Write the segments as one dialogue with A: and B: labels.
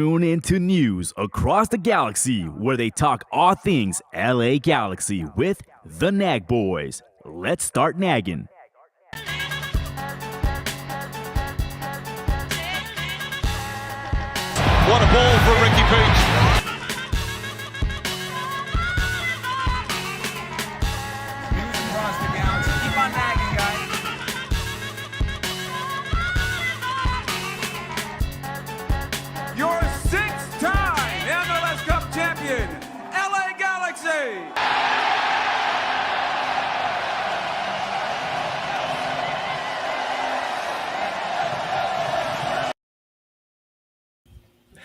A: Tune into news across the galaxy where they talk all things LA Galaxy with the Nag Boys. Let's start nagging.
B: What a ball for Ricky Peach.
C: News across the galaxy. Keep on nagging, guys. Your six-time MLS Cup champion, LA Galaxy.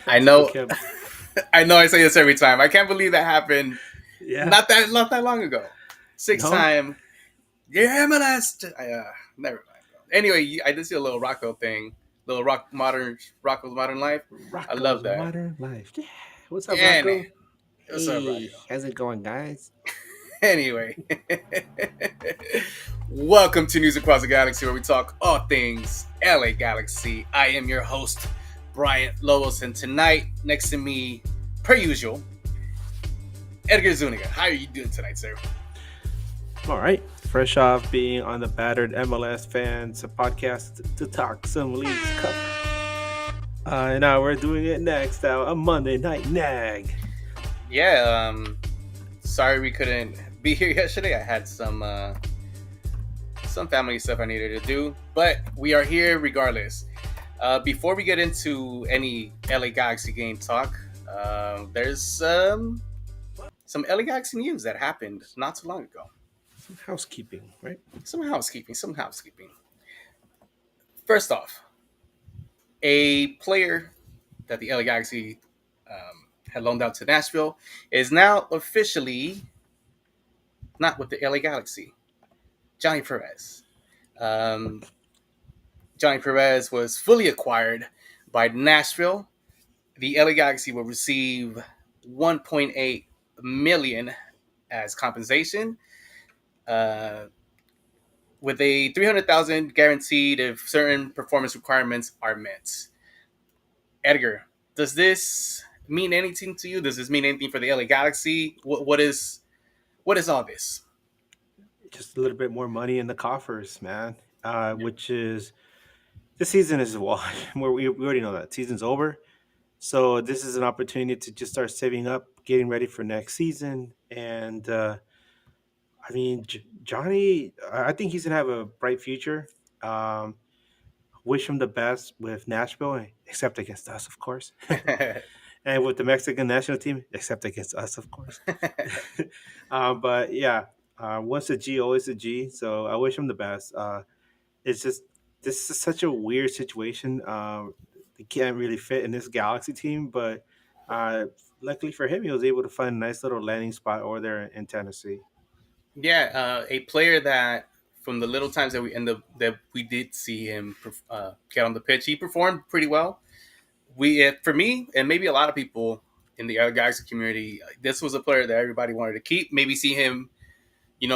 D: I know. I know. I say this every time. I can't believe that happened.
E: Yeah.
D: Not that long ago. Six-time. Yeah, MLS. Never mind. Bro. Anyway, I did see a little Rocco thing. Little Rocco's Modern Life. I love that.
E: Modern Life. Yeah. What's up,
D: Yeah,
E: Rocco?
D: man. What's up, Rocco?
E: How's it going, guys?
D: Anyway, welcome to News Across the Galaxy, where we talk all things LA Galaxy. I am your host, Bryant Lobos, and tonight, next to me, per usual, Edgar Zuniga. How are you doing tonight, sir?
E: All right. Fresh off being on the Battered MLS Fans podcast to talk some Leagues Cup. Now we're doing it next, a Monday Night Nag.
D: Yeah, sorry we couldn't be here yesterday. I had some family stuff I needed to do, but we are here regardless. Before we get into any LA Galaxy game talk, there's some LA Galaxy news that happened not too long ago.
E: Some housekeeping, right?
D: Some housekeeping. First off, a player that the LA Galaxy had loaned out to Nashville is now officially not with the LA Galaxy. Johnny Perez. Johnny Perez was fully acquired by Nashville. The LA Galaxy will receive $1.8 million as compensation, with a $300,000 guaranteed if certain performance requirements are met. Edgar, does this mean anything to you? Does this mean anything for the LA Galaxy? What is all this?
E: Just a little bit more money in the coffers, man. Which is the season is where we already know that season's over. So this is an opportunity to just start saving up, getting ready for next season. And I mean, Johnny, I think he's gonna have a bright future. Wish him the best with Nashville, except against us, of course. And with the Mexican national team, except against us, of course. But yeah, once a G, always a G. So I wish him the best. It's just this is such a weird situation. He can't really fit in this Galaxy team, but luckily for him, he was able to find a nice little landing spot over there in Tennessee.
D: Yeah, a player that from the little times that we did see him get on the pitch, he performed pretty well. For me, and maybe a lot of people in the LA Galaxy community, this was a player that everybody wanted to keep. Maybe see him,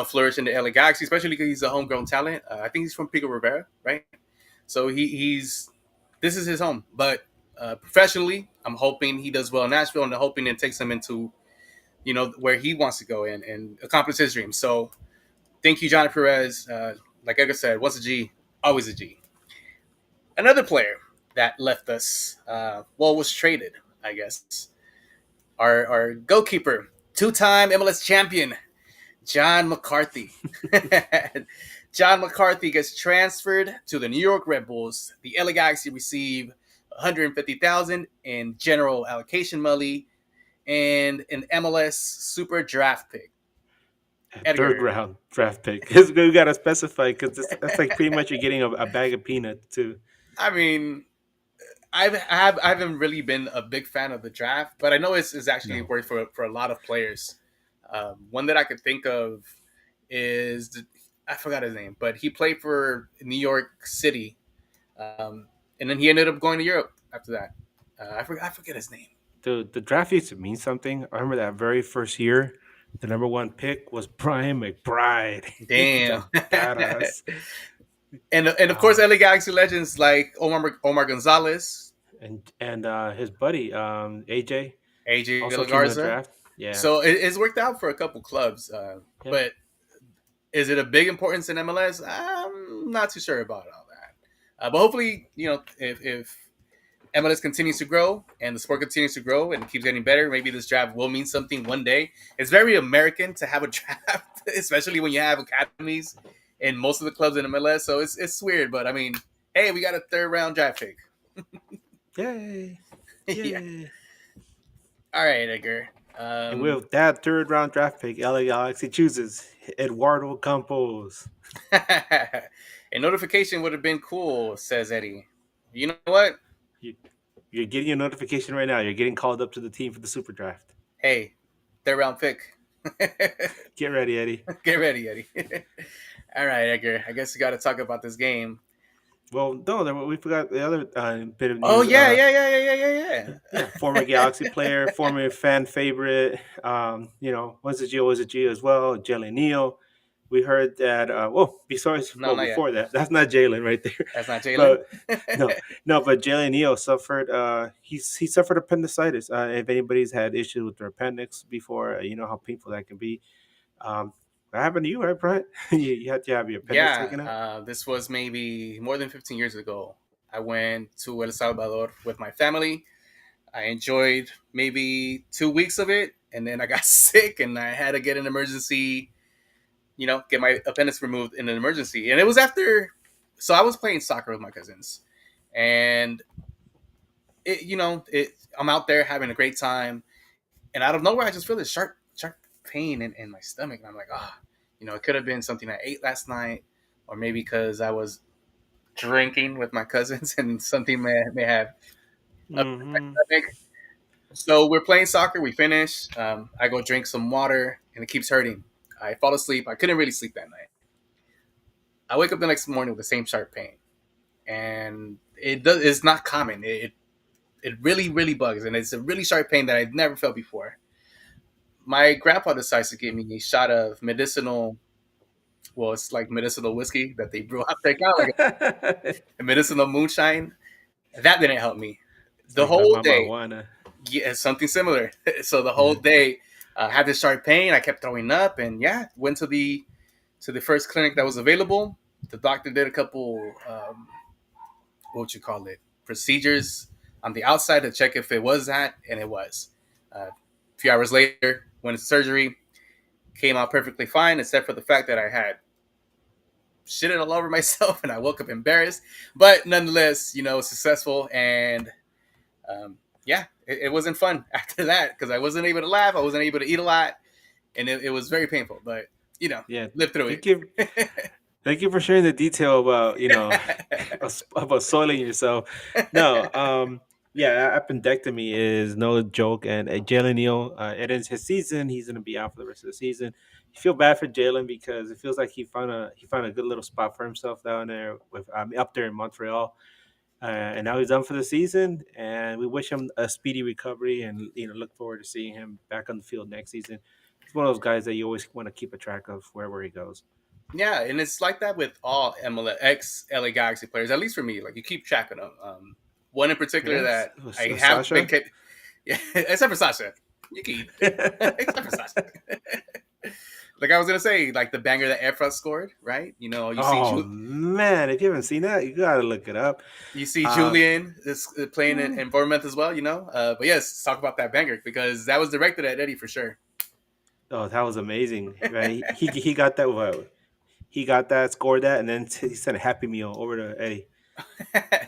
D: flourish in the LA Galaxy, especially because he's a homegrown talent. I think he's from Pico Rivera, right? So this is his home. But professionally, I'm hoping he does well in Nashville, and hoping it takes him into, where he wants to go and accomplish his dream. So thank you, Johnny Perez. Like Edgar said, once a G, always a G. Another player that left us, was traded, I guess. Our goalkeeper, two-time MLS champion, John McCarthy. John McCarthy gets transferred to the New York Red Bulls. The LA Galaxy receive $150,000 in general allocation money and an MLS Super Draft pick.
E: Edgar. Third round draft pick. We got to specify because that's like pretty much you're getting a bag of peanuts too.
D: I mean, I haven't really been a big fan of the draft, but I know it's actually worked for a lot of players. One that I could think of is I forgot his name, but he played for New York City, and then he ended up going to Europe after that. I forget his name.
E: The draft used to mean something. I remember that very first year, the number one pick was Brian McBride.
D: Damn,
E: badass.
D: And of course, LA Galaxy legends like Omar Gonzalez,
E: and his buddy AJ
D: AJ
E: also came in the
D: Garza.
E: draft. Yeah,
D: So it's worked out for a couple clubs,
E: yeah.
D: but is it a big importance in MLS? I'm not too sure about all that. But hopefully, if MLS continues to grow and the sport continues to grow and keeps getting better, maybe this draft will mean something one day. It's very American to have a draft, especially when you have academies in most of the clubs in MLS. So it's weird, but I mean, hey, we got a third round draft pick.
E: Yay!
D: Yeah.
E: Yay!
D: All right, Edgar.
E: And
D: Um,
E: with that third round draft pick, LA Galaxy chooses Eduardo Campos.
D: a notification would have been cool, says Eddie. You know what?
E: You, you're getting a notification right now. You're getting called up to the team for the super draft.
D: Hey, third round pick.
E: Get ready, Eddie.
D: Get ready, Eddie. All right, Edgar. I guess we got to talk about this game.
E: Well, no, we forgot the other bit of
D: Oh
E: news.
D: yeah.
E: Former Galaxy player, former fan favorite. Once a G, always a G as well. Jalen Neal. We heard that.
D: No, not yet.
E: Before that, that's not Jalen right there.
D: That's not Jalen.
E: But no, but Jalen Neal suffered. He suffered appendicitis. If anybody's had issues with their appendix before, you know how painful that can be. What happened to you, right, Brian? You had to have your appendix taken out.
D: This was maybe more than 15 years ago. I went to El Salvador with my family. I enjoyed maybe 2 weeks of it, and then I got sick, and I had to get an emergency. Get my appendix removed in an emergency, and it was after. So I was playing soccer with my cousins, and I'm out there having a great time, and out of nowhere, I just feel this sharp pain in my stomach, and I'm like, it could have been something I ate last night, or maybe because I was drinking with my cousins, and something may have upset my
E: Mm-hmm.
D: stomach. So we're playing soccer. We finish. I go drink some water, and it keeps hurting. I fall asleep. I couldn't really sleep that night. I wake up the next morning with the same sharp pain, and it's not common. It really really bugs, and it's a really sharp pain that I've never felt before. My grandpa decides to give me a shot of medicinal. Well, it's like medicinal whiskey that they brew out there, kind of like a medicinal moonshine. That didn't help me.
E: It's
D: The
E: like
D: whole
E: Mama
D: day,
E: Juana.
D: yeah, something similar. So the whole
E: Yeah.
D: day, I had this sharp pain. I kept throwing up, and yeah, went to the first clinic that was available. The doctor did a couple, what would you call it, procedures on the outside to check if it was that, and it was. A few hours later, went to surgery, came out perfectly fine, except for the fact that I had shitted all over myself, and I woke up embarrassed. But nonetheless, successful, and yeah, it wasn't fun after that because I wasn't able to laugh, I wasn't able to eat a lot, and it was very painful. But
E: Yeah.
D: lived through
E: Thank you.
D: it.
E: Thank you for sharing the detail about about soiling yourself. No, yeah, appendectomy is no joke, and Jalen Neal, it is his season. He's gonna be out for the rest of the season. You feel bad for Jalen because it feels like he found a good little spot for himself down there with up there in Montreal, and now he's done for the season. And we wish him a speedy recovery, and look forward to seeing him back on the field next season. He's one of those guys that you always want to keep a track of wherever he goes.
D: Yeah, and it's like that with all MLS ex LA Galaxy players. At least for me, like you keep track of them. One in particular
E: Yes,
D: that I have
E: Sasha.
D: been kept, yeah, except for Sasha. You can eat except for Sasha. Like I was gonna say, like the banger that Efra scored, right? You see
E: Oh man, if you haven't seen that, you gotta look it up. Uh,
D: Julian is playing
E: mm,
D: in Bournemouth as well. But yes, talk about that banger because that was directed at Eddie for sure.
E: oh, that was amazing, right? He got that. He got that, scored that, and then he sent a Happy Meal over to Eddie.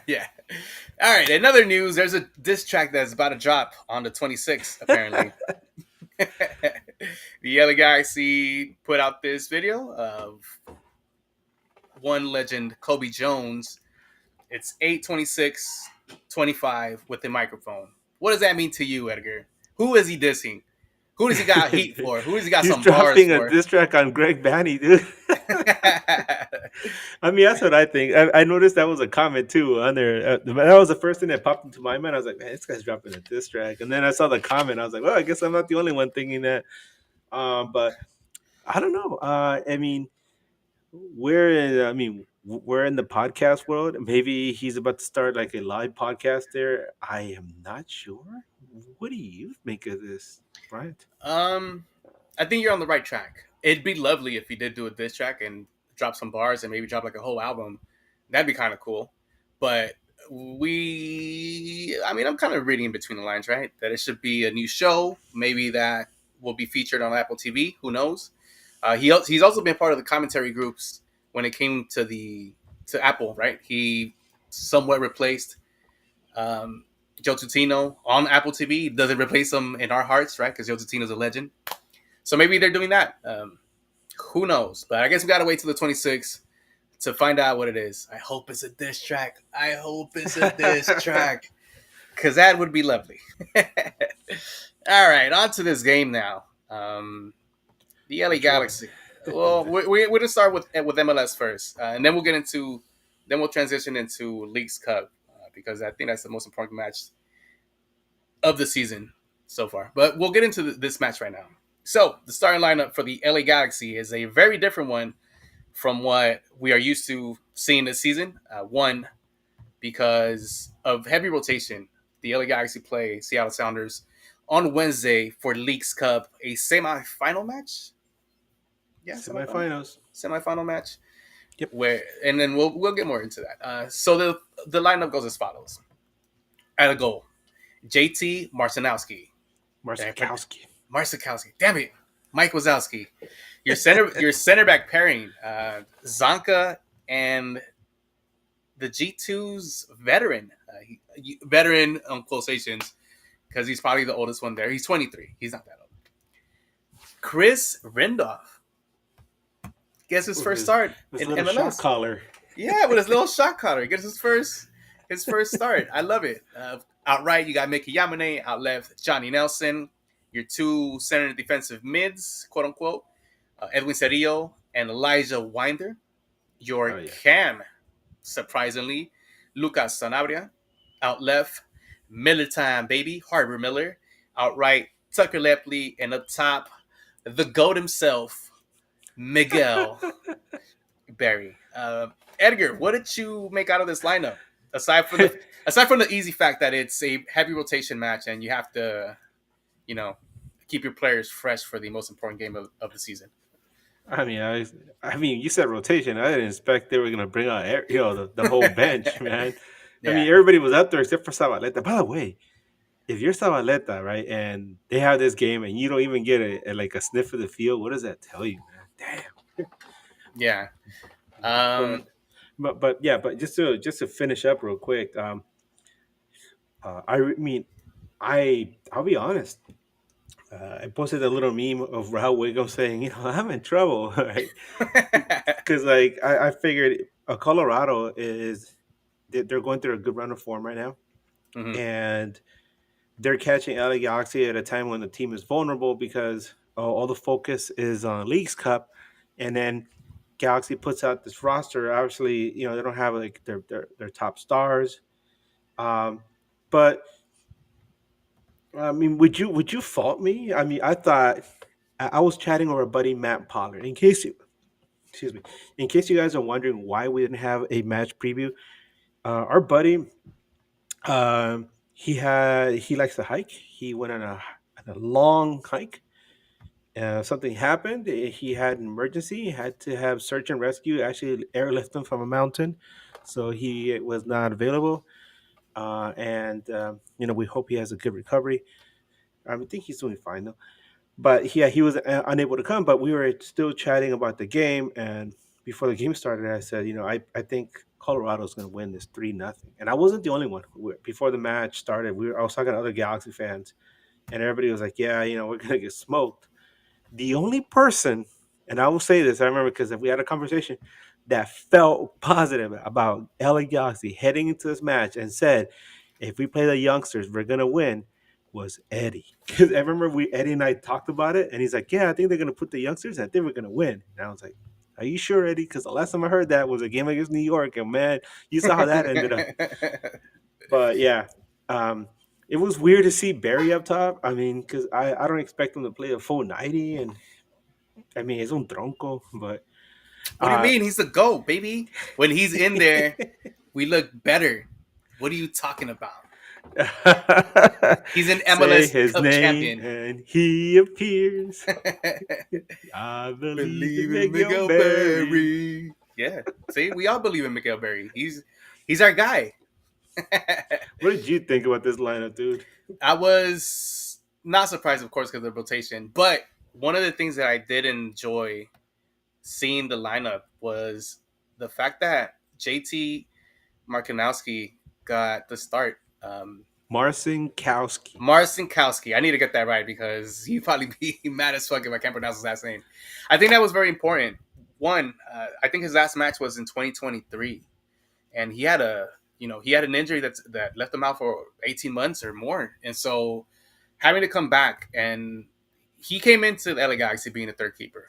D: Yeah. All right. In other news, there's a diss track that's about to drop on the 26th, apparently. The LA Galaxy put out this video of one legend, Kobe Jones. It's 8:26:25 with the microphone. What does that mean to you, Edgar? Who is he dissing? Who does he got heat for? Who does he got
E: He's
D: some bars
E: dropping a
D: for?
E: diss track on Greg Banny, dude. I mean, that's what I think. I noticed that was a comment too on there. That was the first thing that popped into my mind. I was like, man, this guy's dropping a diss track. And then I saw the comment. I was like, well, I guess I'm not the only one thinking that. But I don't know. I mean, we're in the podcast world. Maybe he's about to start like a live podcast there. I am not sure. What do you make of this, Bryant?
D: Um, I think you're on the right track. It'd be lovely if he did do a diss track and drop some bars and maybe drop like a whole album. That'd be kind of cool. But I mean, I'm kind of reading in between the lines, right? That it should be a new show, maybe that will be featured on Apple TV. Who knows? He's also been part of the commentary groups when it came to Apple, right? He somewhat replaced um, Joe Tutino on Apple TV. Doesn't replace him in our hearts, right? Because Joe Tutino's a legend. So maybe they're doing that. Who knows? But I guess we got to wait till the 26th to find out what it is. I hope it's a diss track. I hope it's a diss track. Because that would be lovely. All right, on to this game now. The LA
E: Which one?
D: Galaxy. Well, we're going to start with MLS first. And then we'll transition into Leagues Cup. Because I think that's the most important match of the season so far. But we'll get into this match right now. So the starting lineup for the LA Galaxy is a very different one from what we are used to seeing this season. One, because of heavy rotation, the LA Galaxy play Seattle Sounders on Wednesday for Leagues Cup, a semifinal match. Yeah,
E: Semifinals.
D: semifinal match.
E: Yep.
D: And then we'll get more into that. So the lineup goes as follows: at a goal, JT Marcinowski.
E: Marsikowski.
D: Marsikowski. Damn it. Mike Wazowski. Your center back pairing, Zonka and the G2's veteran. Veteran on quotations because he's probably the oldest one there. He's 23. He's not that old. Chris Rindolph gets his first start in
E: little
D: MLS.
E: shot collar.
D: Yeah, with his little shot cutter. He gets his first start. I love it. Outright, you got Mickey Yamane. Out left, Johnny Nelson. Your two center defensive mids, quote unquote, Edwin Cerillo and Elijah Winder. Your cam, surprisingly, Lucas Sanabria. Out left, Miller time, baby, Harbor Miller. Outright, Tucker Lepley. And up top, the GOAT himself, Miguel Barry. Edgar, what did you make out of this lineup? Aside from the easy fact that it's a heavy rotation match and you have to, keep your players fresh for the most important game of the season.
E: I mean, you said rotation. I didn't expect they were gonna bring out, the whole bench, man.
D: Yeah.
E: I mean, everybody was up there except for Zabaleta. By the way, if you're Zabaleta, right, and they have this game and you don't even get a sniff of the field, what does that tell you, man? Damn.
D: Yeah.
E: But just to finish up real quick, I'll be honest. I posted a little meme of Raul Wiggum saying, I'm in trouble, right? Because I figured Colorado they're going through a good run of form right now, and they're catching LA Galaxy at a time when the team is vulnerable because all the focus is on Leagues Cup, and then Galaxy puts out this roster. Obviously, they don't have like their top stars, but I mean, would you fault me? I mean, I thought I was chatting with our buddy Matt Pollard. In case you guys are wondering why we didn't have a match preview, our buddy, he likes to hike. He went on a long hike. Something happened. He had an emergency. He had to have search and rescue actually airlift him from a mountain, so he was not available. We hope he has a good recovery. I think he's doing fine though. But yeah, he was unable to come. But we were still chatting about the game, and before the game started, I said, I think Colorado's going to win this 3-0, and I wasn't the only one. Before the match started, I was talking to other Galaxy fans, and everybody was like, "Yeah, we're going to get smoked." The only person, and I will say this, I remember because we had a conversation that felt positive about LA Galaxy heading into this match and said, if we play the youngsters, we're gonna win, was Eddie. Because I remember Eddie and I talked about it, and he's like, "Yeah, I think they're gonna put the youngsters, and I think we're gonna win." And I was like, "Are you sure, Eddie?" Because the last time I heard that was a game against New York, and man, you saw how that ended up. But yeah, it was weird to see Barry up top. I mean, because I don't expect him to play a full 90, and I mean, it's un tronco, but
D: What do you
E: Uh,
D: mean? He's the GOAT, baby. When he's in there, we look better. What are you talking about? He's an
E: Say
D: MLS
E: his
D: Cup
E: name
D: champion.
E: and he appears. I believe in
D: Believe in
E: Miguel
D: Miguel
E: Berry.
D: Berry. Yeah. See, we all believe in Miguel Berry. He's our guy.
E: What did you think about this lineup, dude?
D: I was not surprised, of course, because of the rotation. But one of the things that I did enjoy seeing the lineup was the fact that JT Markanowski got the start.
E: Marcin Kowski.
D: Marcinkowski. I need to get that right because he'd probably be mad as fuck if I can't pronounce his last name. I think that was very important. One, I think his last match was in 2023, and he had an injury that left him out for 18 months or more, and so having to come back, and he came into the LA Galaxy being a third keeper.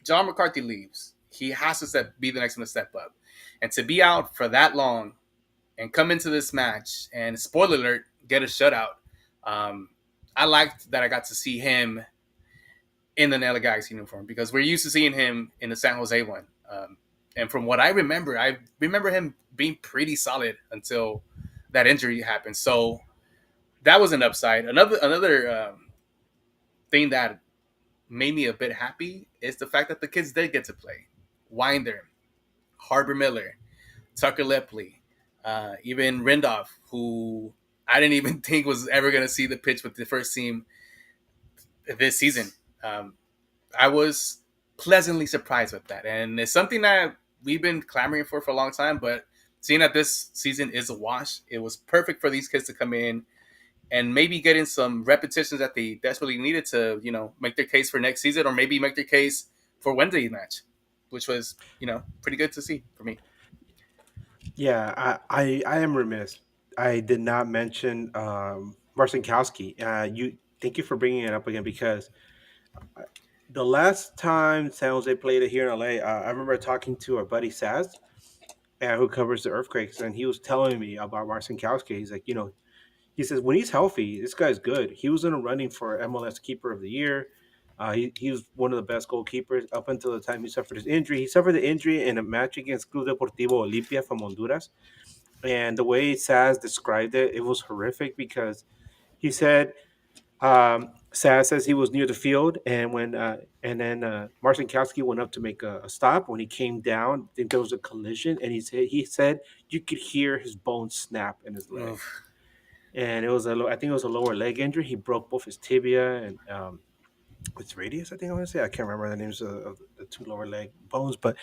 D: John McCarthy leaves. He has to be the next one to step up, and to be out for that long and come into this match and spoiler alert, get a shutout. Um, I liked that I got to see him in the LA Galaxy uniform because we're used to seeing him in the San Jose one. And from what I remember him being pretty solid until that injury happened. So that was an upside. Another thing that made me a bit happy is the fact that the kids did get to play. Winder, Harbor Miller, Tucker Lepley, even Rindolph, who I didn't even think was ever going to see the pitch with the first team this season. I was pleasantly surprised with that. And it's something that we've been clamoring for a long time, but seeing that this season is a wash, it was perfect for these kids to come in and maybe get in some repetitions that they desperately needed to, make their case for next season or maybe make their case for Wednesday's match, which was, pretty good to see for me.
E: Yeah, I am remiss. I did not mention Marcin Kowski. You thank you for bringing it up again because the last time San Jose played it here in LA, I remember talking to our buddy Saz, who covers the Earthquakes, and he was telling me about Marcin Kowski. He's like, he says when he's healthy, this guy's good. He was in a running for MLS Keeper of the Year. He was one of the best goalkeepers up until the time he suffered his injury. He suffered the injury in a match against Club Deportivo Olimpia from Honduras. And the way Saz described it, it was horrific because he said Saz says he was near the field, and then Marcin Kowski went up to make a stop. When he came down, I think there was a collision, and he said you could hear his bones snap in his leg,
D: Oof.
E: and I think it was a lower leg injury. He broke both his tibia and its radius. I think I want to say I can't remember the names of the two lower leg bones, but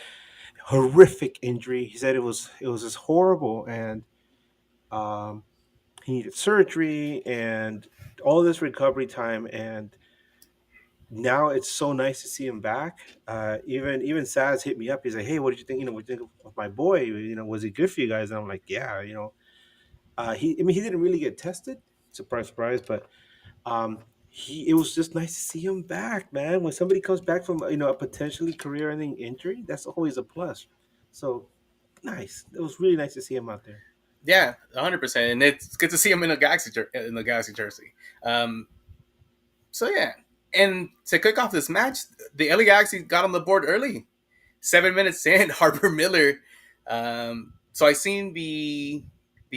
E: horrific injury. He said it was just horrible, and um, he needed surgery and all this recovery time. And now it's so nice to see him back. Even Saz hit me up. He's like, "Hey, what did you think? What did you think of my boy? Was he good for you guys?" And I'm like, "Yeah, he didn't really get tested. Surprise, surprise, but it was just nice to see him back, man. When somebody comes back from a potentially career-ending injury, that's always a plus. So nice. It was really nice to see him out there.
D: Yeah, 100%, and it's good to see him in the Galaxy jersey. So yeah, and to kick off this match, the LA Galaxy got on the board early, 7 minutes in. Harbor Miller. So I seen the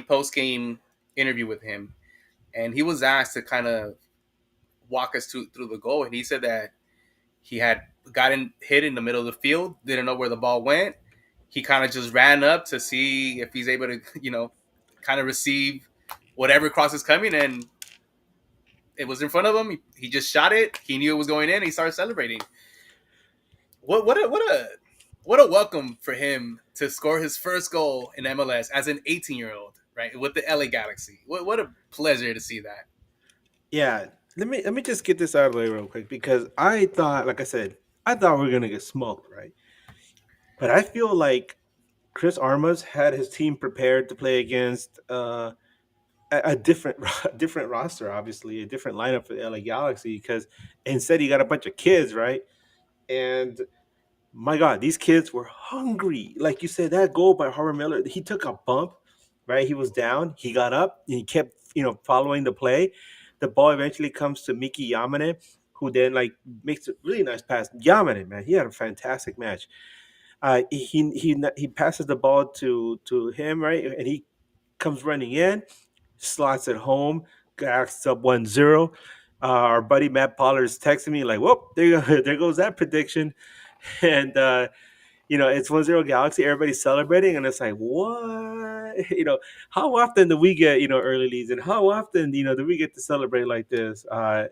D: post game interview with him, and he was asked to kind of walk us through the goal, and he said that he had gotten hit in the middle of the field, didn't know where the ball went. He kind of just ran up to see if he's able to, kind of receive whatever cross is coming, and it was in front of him. He just shot it. He knew it was going in. He started celebrating. What a welcome for him to score his first goal in MLS as an 18-year-old, right, with the LA Galaxy. What a pleasure to see that.
E: Yeah, let me just get this out of the way real quick because I thought, like I said, I thought we were gonna get smoked, right? But I feel like Chris Armas had his team prepared to play against a different different roster, obviously a different lineup for the LA Galaxy because instead he got a bunch of kids, right? And my God, these kids were hungry. Like you said, that goal by Harbor Miller, he took a bump, right? He was down, he got up, and he kept, following the play. The ball eventually comes to Miki Yamane, who then like makes a really nice pass. Yamanin, man, he had a fantastic match. He passes the ball to him, right, and he comes running in, slots it home, gacks up 1-0. Our buddy Matt Pollard is texting me like, "Whoop, there goes that prediction," and it's 1-0 Galaxy. Everybody's celebrating, and it's like, what? How often do we get early leads, and how often do we get to celebrate like this? And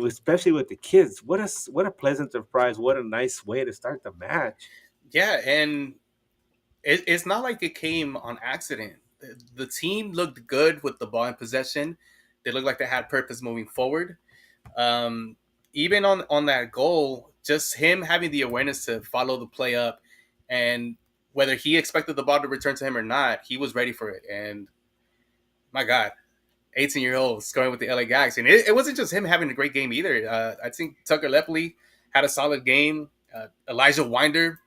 E: especially with the kids, what a pleasant surprise! What a nice way to start the match.
D: Yeah, and it's not like it came on accident. The team looked good with the ball in possession. They looked like they had purpose moving forward. Um, Even on that goal, just him having the awareness to follow the play up, and whether he expected the ball to return to him or not, he was ready for it. And my God, 18-year-old scoring with the LA Galaxy. And it wasn't just him having a great game either. I think Tucker Lepley had a solid game. Elijah Winder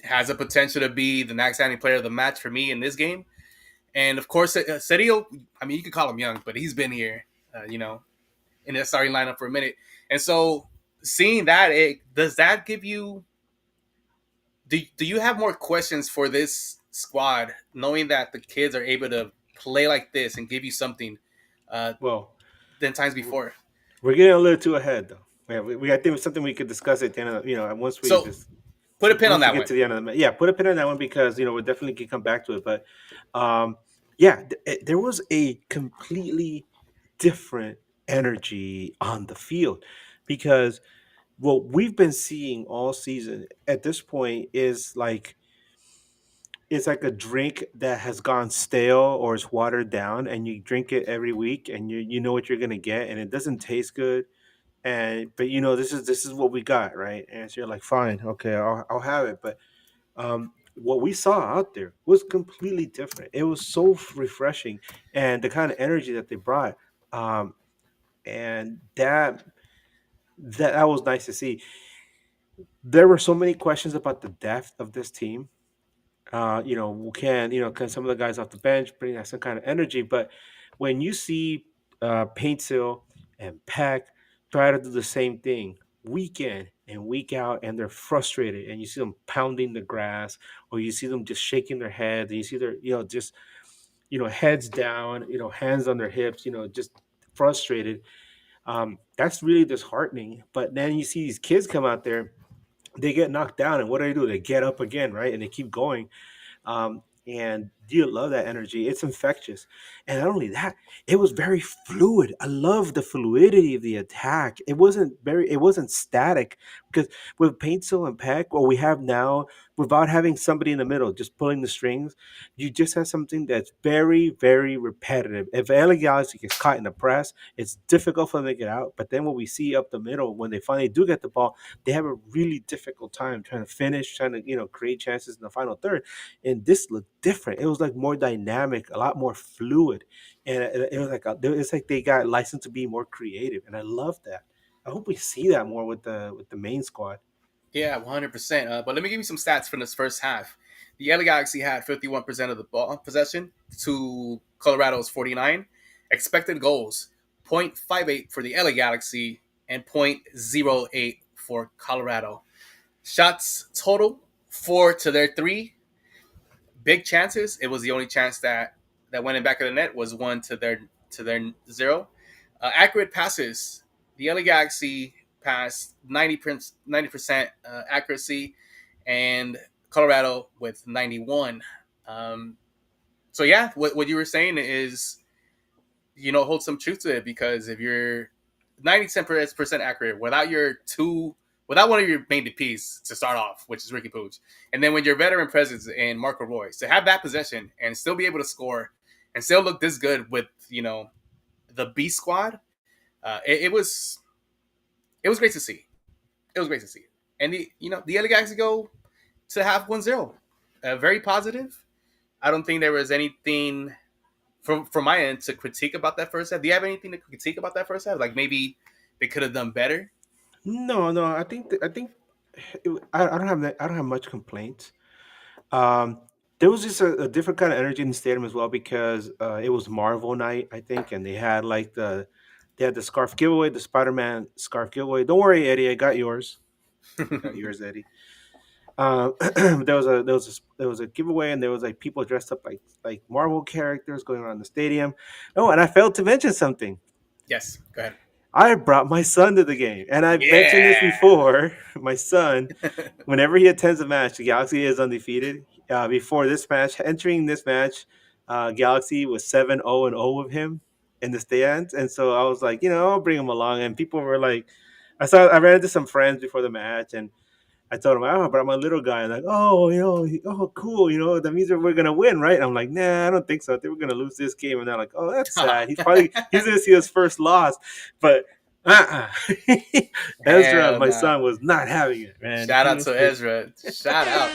D: has a potential to be the next outstanding player of the match for me in this game. And of course, Cedillo, I mean, you could call him young, but he's been here, in the starting lineup for a minute. And so seeing that, does that give you, do you have more questions for this squad, knowing that the kids are able to play like this and give you something uh,
E: Well,
D: than times before?
E: we're getting a little too ahead though. Yeah, I think it's something we could discuss at the end of once we
D: So
E: just
D: put a pin on
E: once we
D: that
E: get
D: one.
E: to the end of the yeah, put a pin on that one because we definitely can come back to it. But yeah, there was a completely different energy on the field because what we've been seeing all season at this point is like it's like a drink that has gone stale or is watered down, and you drink it every week, and you know what you're gonna get, and it doesn't taste good, and but this is what we got, right? And so you're like, fine, okay, I'll have it, but what we saw out there was completely different. It was so refreshing, and the kind of energy that they brought, and that was nice to see. There were so many questions about the depth of this team. Can some of the guys off the bench bring that some kind of energy? But when you see Paintsill and Peck try to do the same thing week in and week out, and they're frustrated, and you see them pounding the grass, or you see them just shaking their heads, and you see their just heads down, hands on their hips, just frustrated. That's really disheartening. But then you see these kids come out there, they get knocked down, and what do? They get up again, right? And they keep going. And you love that energy. It's infectious. And not only that, it was very fluid. I love the fluidity of the attack. It wasn't static because with Paintsill and Peck, what we have now, without having somebody in the middle just pulling the strings, you just have something that's very, very repetitive. If LA Galaxy gets caught in the press, it's difficult for them to get out. But then what we see up the middle, when they finally do get the ball, they have a really difficult time trying to finish, trying to create chances in the final third. And this looked different. It was like more dynamic, a lot more fluid, and it was like it's like they got licensed to be more creative, and I love that. I hope we see that more with the main squad.
D: Yeah, 100%. But let me give you some stats from this first half. The LA Galaxy had 51% of the ball possession to Colorado's 49. Expected goals, 0.58 for the LA Galaxy and 0.08 for Colorado. Shots total, 4 to their 3. Big chances, it was the only chance that went in back of the net was 1 to their 0. Accurate passes, the LA Galaxy passed 90% accuracy, and Colorado with 91. So yeah, what you were saying is, hold some truth to it, because if you're 90% accurate without one of your main DPs to start off, which is Ricky Pooch, and then with your veteran presence in Marco Royce, to have that possession and still be able to score and still look this good with the B squad, it was great to see. It was great to see. And the LA Galaxy go to have 1-0. Very positive. I don't think there was anything from my end to critique about that first half. Do you have anything to critique about that first half? Like maybe they could have done better.
E: No, no, I think I don't have I don't have much complaints. Um, there was just a different kind of energy in the stadium as well because it was Marvel night, I think, and they had like they had the scarf giveaway, the Spider-Man scarf giveaway. Don't worry, Eddie, I got yours. I got yours, Eddie. There was a giveaway, and there was like people dressed up like Marvel characters going around the stadium. Oh, and I failed to mention something.
D: Yes, go ahead.
E: I brought my son to the game, and I've mentioned this
D: Yeah.
E: before. My son, whenever he attends a match, the Galaxy is undefeated. Before this match, entering this match, Galaxy was 7-0-0 with him in the stands, and so I was like, I'll bring him along. And people were like, I ran into some friends before the match, and I told him, oh, but I'm a little guy. And like, oh, oh, cool. That means that we're gonna win, right? And I'm like, nah, I don't think so. I think we're gonna lose this game. And they're like, oh, that's sad. He's gonna see his first loss. But Ezra,
D: Hell
E: my
D: no.
E: son, was not having it, man.
D: Shout
E: He
D: out
E: was
D: to
E: pissed.
D: Ezra. Shout out.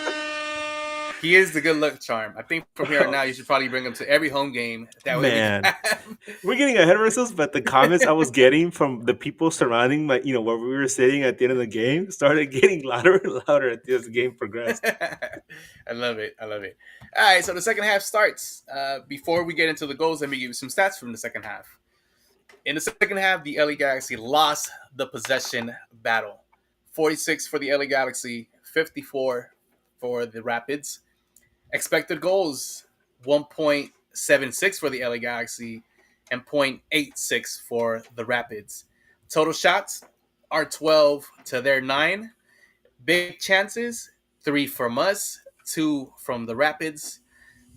D: He is the good luck charm. I think from here on
E: Bro,
D: out, you should probably bring him to every home game. That way we can
E: man.
D: have.
E: We're getting ahead of ourselves, but the comments I was getting from the people surrounding where we were sitting at the end of the game started getting louder and louder as the game progressed.
D: I love it. I love it. All right, so the second half starts. Before we get into the goals, let me give you some stats from the second half. In the second half, the LA Galaxy lost the possession battle. 46 for the LA Galaxy, 54 for the Rapids. Expected goals 1.76 for the LA Galaxy and 0.86 for the Rapids. Total shots are 12 to their 9. Big chances 3 from us, 2 from the Rapids.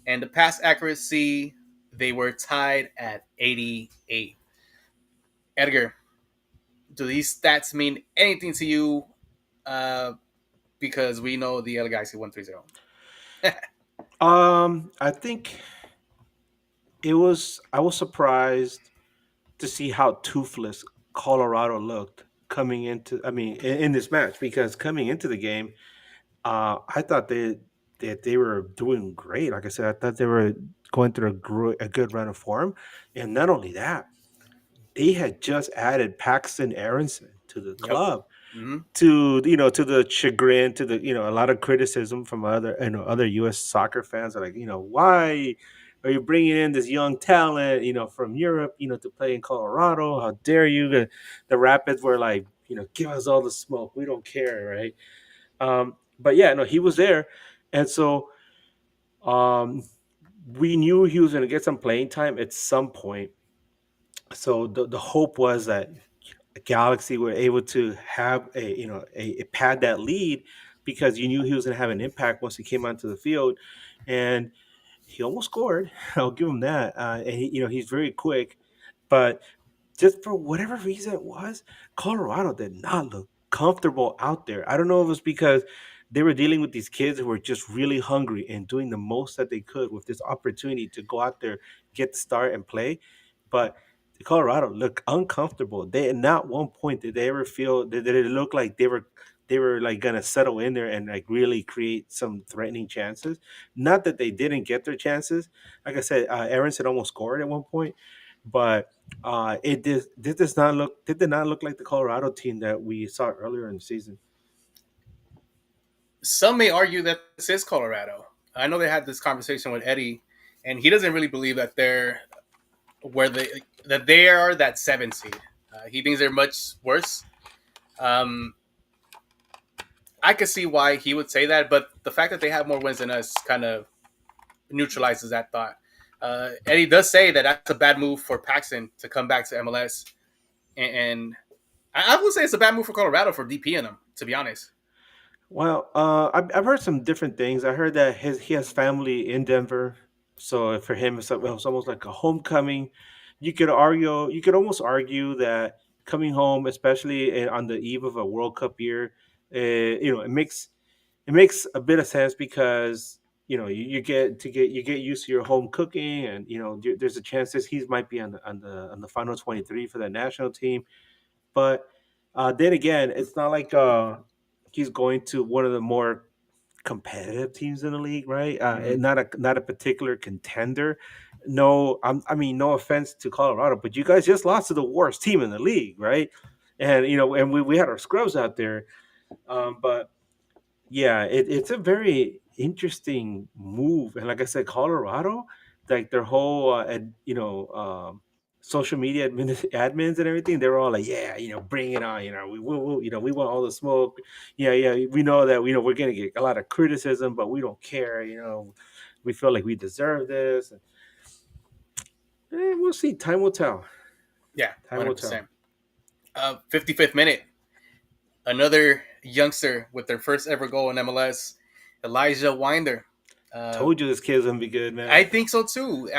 D: And the pass accuracy, they were tied at 88. Edgar, do these stats mean anything to you? Uh, because we know the LA Galaxy 130.
E: I think I was surprised to see how toothless Colorado looked coming into in this match, because coming into the game, I thought they were doing great. Like I said, I thought they were going through a good run of form, and not only that, they had just added Paxton Aronson to the
D: Yep.
E: club,
D: Mm-hmm.
E: to the chagrin, to the a lot of criticism from other U.S. soccer fans are like, why are you bringing in this young talent from Europe to play in Colorado? How dare you? The Rapids were like, give us all the smoke, we don't care, right? But yeah, no, he was there, and so um, we knew he was going to get some playing time at some point. So the hope was that Galaxy were able to have a pad that lead, because you knew he was going to have an impact once he came onto the field, and he almost scored. I'll give him that. And he's very quick, but just for whatever reason it was, Colorado did not look comfortable out there. I don't know if it was because they were dealing with these kids who were just really hungry and doing the most that they could with this opportunity to go out there, get the start, and play. But Colorado looked uncomfortable. They, not one point did they ever feel that it looked like they were like gonna settle in there and like really create some threatening chances. Not that they didn't get their chances. Like I said, Aronson almost scored at one point, but it did not look like the Colorado team that we saw earlier in the season.
D: Some may argue that this is Colorado. I know they had this conversation with Eddie, and he doesn't really believe that they're where they are that 7 seed. He thinks they're much worse. Um, I could see why he would say that, but the fact that they have more wins than us kind of neutralizes that thought. Eddie does say that that's a bad move for Paxton to come back to MLS, and I would say it's a bad move for Colorado for DP in them. To be honest,
E: Well, I've heard some different things. I heard that he has family in Denver, so for him it's almost like a homecoming. You could almost argue that coming home, especially on the eve of a World Cup year, it makes a bit of sense, because you get used to your home cooking, and there's a chance that he might be on the final 23 for the national team. But then again, it's not like he's going to one of the more competitive teams in the league, right?
D: mm-hmm.
E: And not a particular contender. No, I mean, no offense to Colorado, but you guys just lost to the worst team in the league, right? And we had our scrubs out there, but yeah, it's a very interesting move. And like I said, Colorado, like their whole social media admins and everything, they were all like, "Yeah, bring it on. We want all the smoke. Yeah, yeah. We know that we're gonna get a lot of criticism, but we don't care. We feel like we deserve this. We'll see. Time will tell.
D: Yeah,
E: Time will tell.
D: 100%. 55th minute, another youngster with their first ever goal in MLS, Elijah Winder. Uh,
E: Told you this kid's gonna be good, man.
D: I think so too.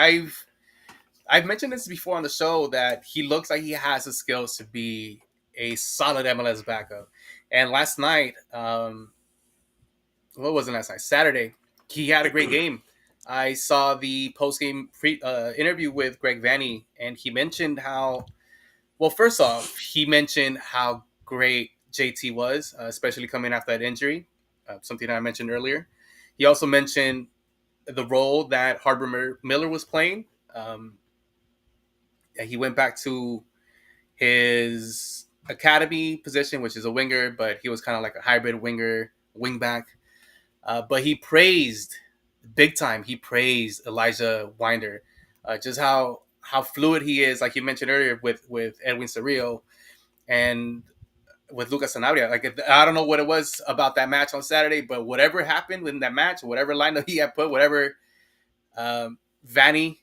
D: I've mentioned this before on the show that he looks like he has the skills to be a solid MLS backup. And last night, what was it last night? Saturday, he had a great game. I saw the post game interview with Greg Vanny, and he mentioned how. Well, first off, he mentioned how great JT was, especially coming after that injury, something I mentioned earlier. He also mentioned the role that Harbor Miller was playing. He went back to his academy position, which is a winger, but he was kind of like a hybrid winger, wingback. But he praised big time. He praised Elijah Winder, just how fluid he is, like you mentioned earlier with Edwin Cerrillo and with Lucas Sanabria. Like I don't know what it was about that match on Saturday, but whatever happened in that match, whatever lineup he had put, whatever Vanny,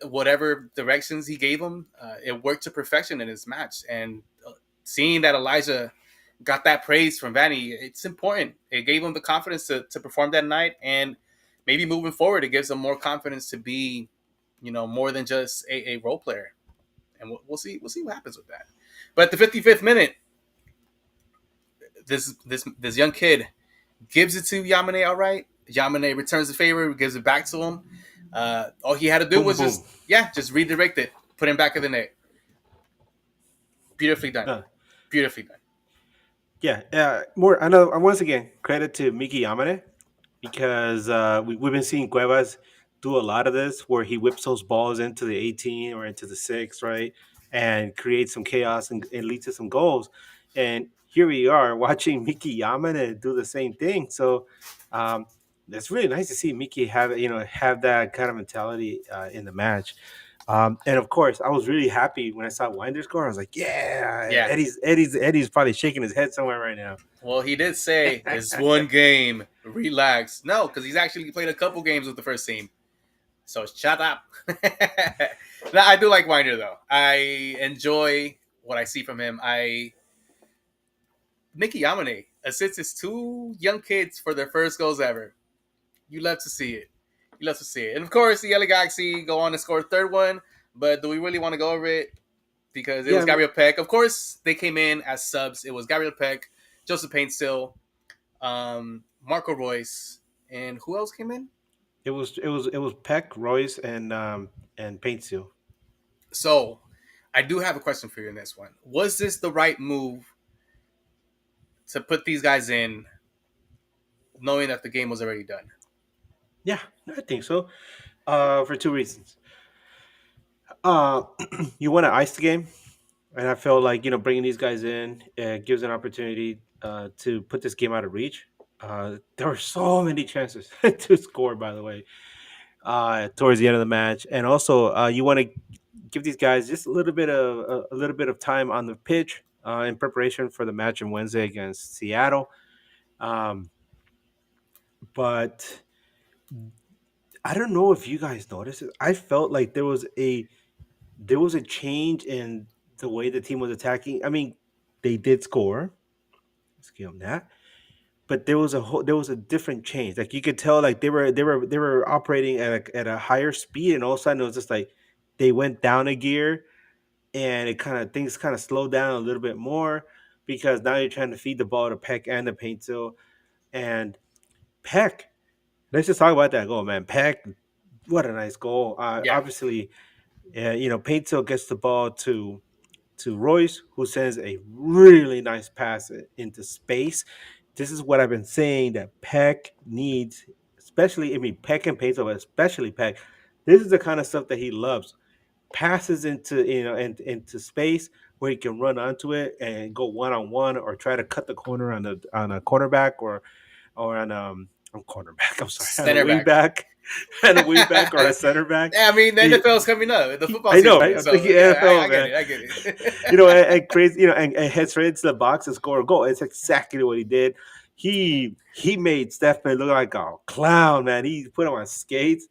D: whatever directions he gave him, it worked to perfection in his match. And seeing that Elijah got that praise from Vanny, it's important. It gave him the confidence to perform that night, and maybe moving forward, it gives him more confidence to be, more than just a role player. And we'll see. We'll see what happens with that. But at the 55th minute, this young kid gives it to Yamane outright. Yamane returns the favor, gives it back to him. All he had to do
E: Boom,
D: was
E: boom.
D: just redirect it, put him back in the net. Beautifully done.
E: Uh,
D: Beautifully done.
E: yeah. More. I know. Once again, credit to Miki Yamane because we've been seeing Cuevas do a lot of this where he whips those balls into the 18 or into the 6, right? And creates some chaos and leads to some goals. And here we are watching Miki Yamane do the same thing. So it's really nice to see Miki have that kind of mentality in the match. And of course, I was really happy when I saw Winder score. I was like, "Yeah,
D: Yeah.
E: Eddie's probably shaking his head somewhere right now."
D: Well, he did say it's one game. Relax. No, because he's actually played a couple games with the first team. So shut up. No, I do like Winder though. I enjoy what I see from him. Mickey Yamane assists his two young kids for their first goals ever. You love to see it. You love to see it. And of course, the LA Galaxy go on to score a third one. But do we really want to go over it? Because it was
E: Yeah,
D: Gabriel Peck. Of course, they came in as subs. It was Gabriel Peck, Joseph Painstill, Marco Royce, and who else came in?
E: it was Peck, Royce, and Paintsil.
D: So, I do have a question for you in this one. Was this the right move to put these guys in, knowing that the game was already done?
E: Yeah, I think so. For two reasons. Uh, you want to ice the game, and I feel like bringing these guys in gives an opportunity to put this game out of reach. There were so many chances to score, by the way, towards the end of the match, and also you want to give these guys just a little bit of time on the pitch in preparation for the match on Wednesday against Seattle. Um, but I don't know if you guys noticed it. I felt like there was a change in the way the team was attacking. I mean, they did score. Let's give them that. But there was a different change. Like you could tell, like they were operating at a higher speed, and all of a sudden it was just like they went down a gear, and things kind of slowed down a little bit more because now you're trying to feed the ball to Peck and the Paintil and Peck. Let's just talk about that goal, man. Peck, what a nice goal.
D: Yeah.
E: Obviously, Paintil gets the ball to Royce, who sends a really nice pass into space. This is what I've been saying that Peck needs, especially, I mean, Peck and Paintil, but especially Peck. This is the kind of stuff that he loves. Passes into space where he can run onto it and go one on one or try to cut the corner on a cornerback or on cornerback. I'm sorry, on a
D: Center
E: wing
D: back.
E: back. and a wingback or a center back.
D: Yeah, I mean, the
E: He,
D: NFL's coming up, the football
E: I know,
D: season.
E: right? I'm
D: So
E: thinking
D: yeah,
E: NFL,
D: I get
E: man.
D: it. I get it.
E: And crazy, and heads right into the box and score a goal. It's exactly what he did. He made Stephen look like a clown, man. He put him on skates.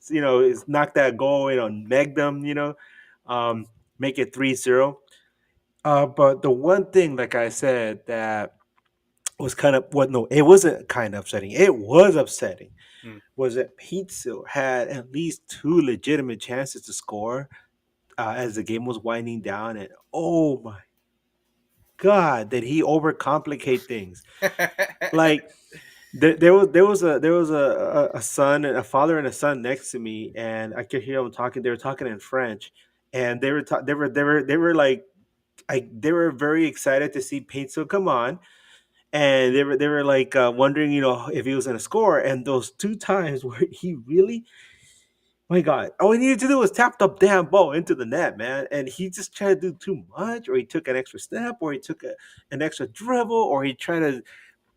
E: He's knocked that goal, negged them, um, make it 3-0. But the one thing, like I said, that was kind of what no, it wasn't kind of upsetting. It was upsetting.
D: Hmm.
E: Was that Pizzo had at least two legitimate chances to score as the game was winding down, and oh my God, did he overcomplicate things? Like there was a son and a father and a son next to me, and I could hear them talking. They were talking in French, and they were like, they were very excited to see Pizzo come on, and they were like wondering, if he was going to score. And those two times where he really, my God, all he needed to do was tap the damn ball into the net, man. And he just tried to do too much, or he took an extra step, or he took an extra dribble, or he tried to,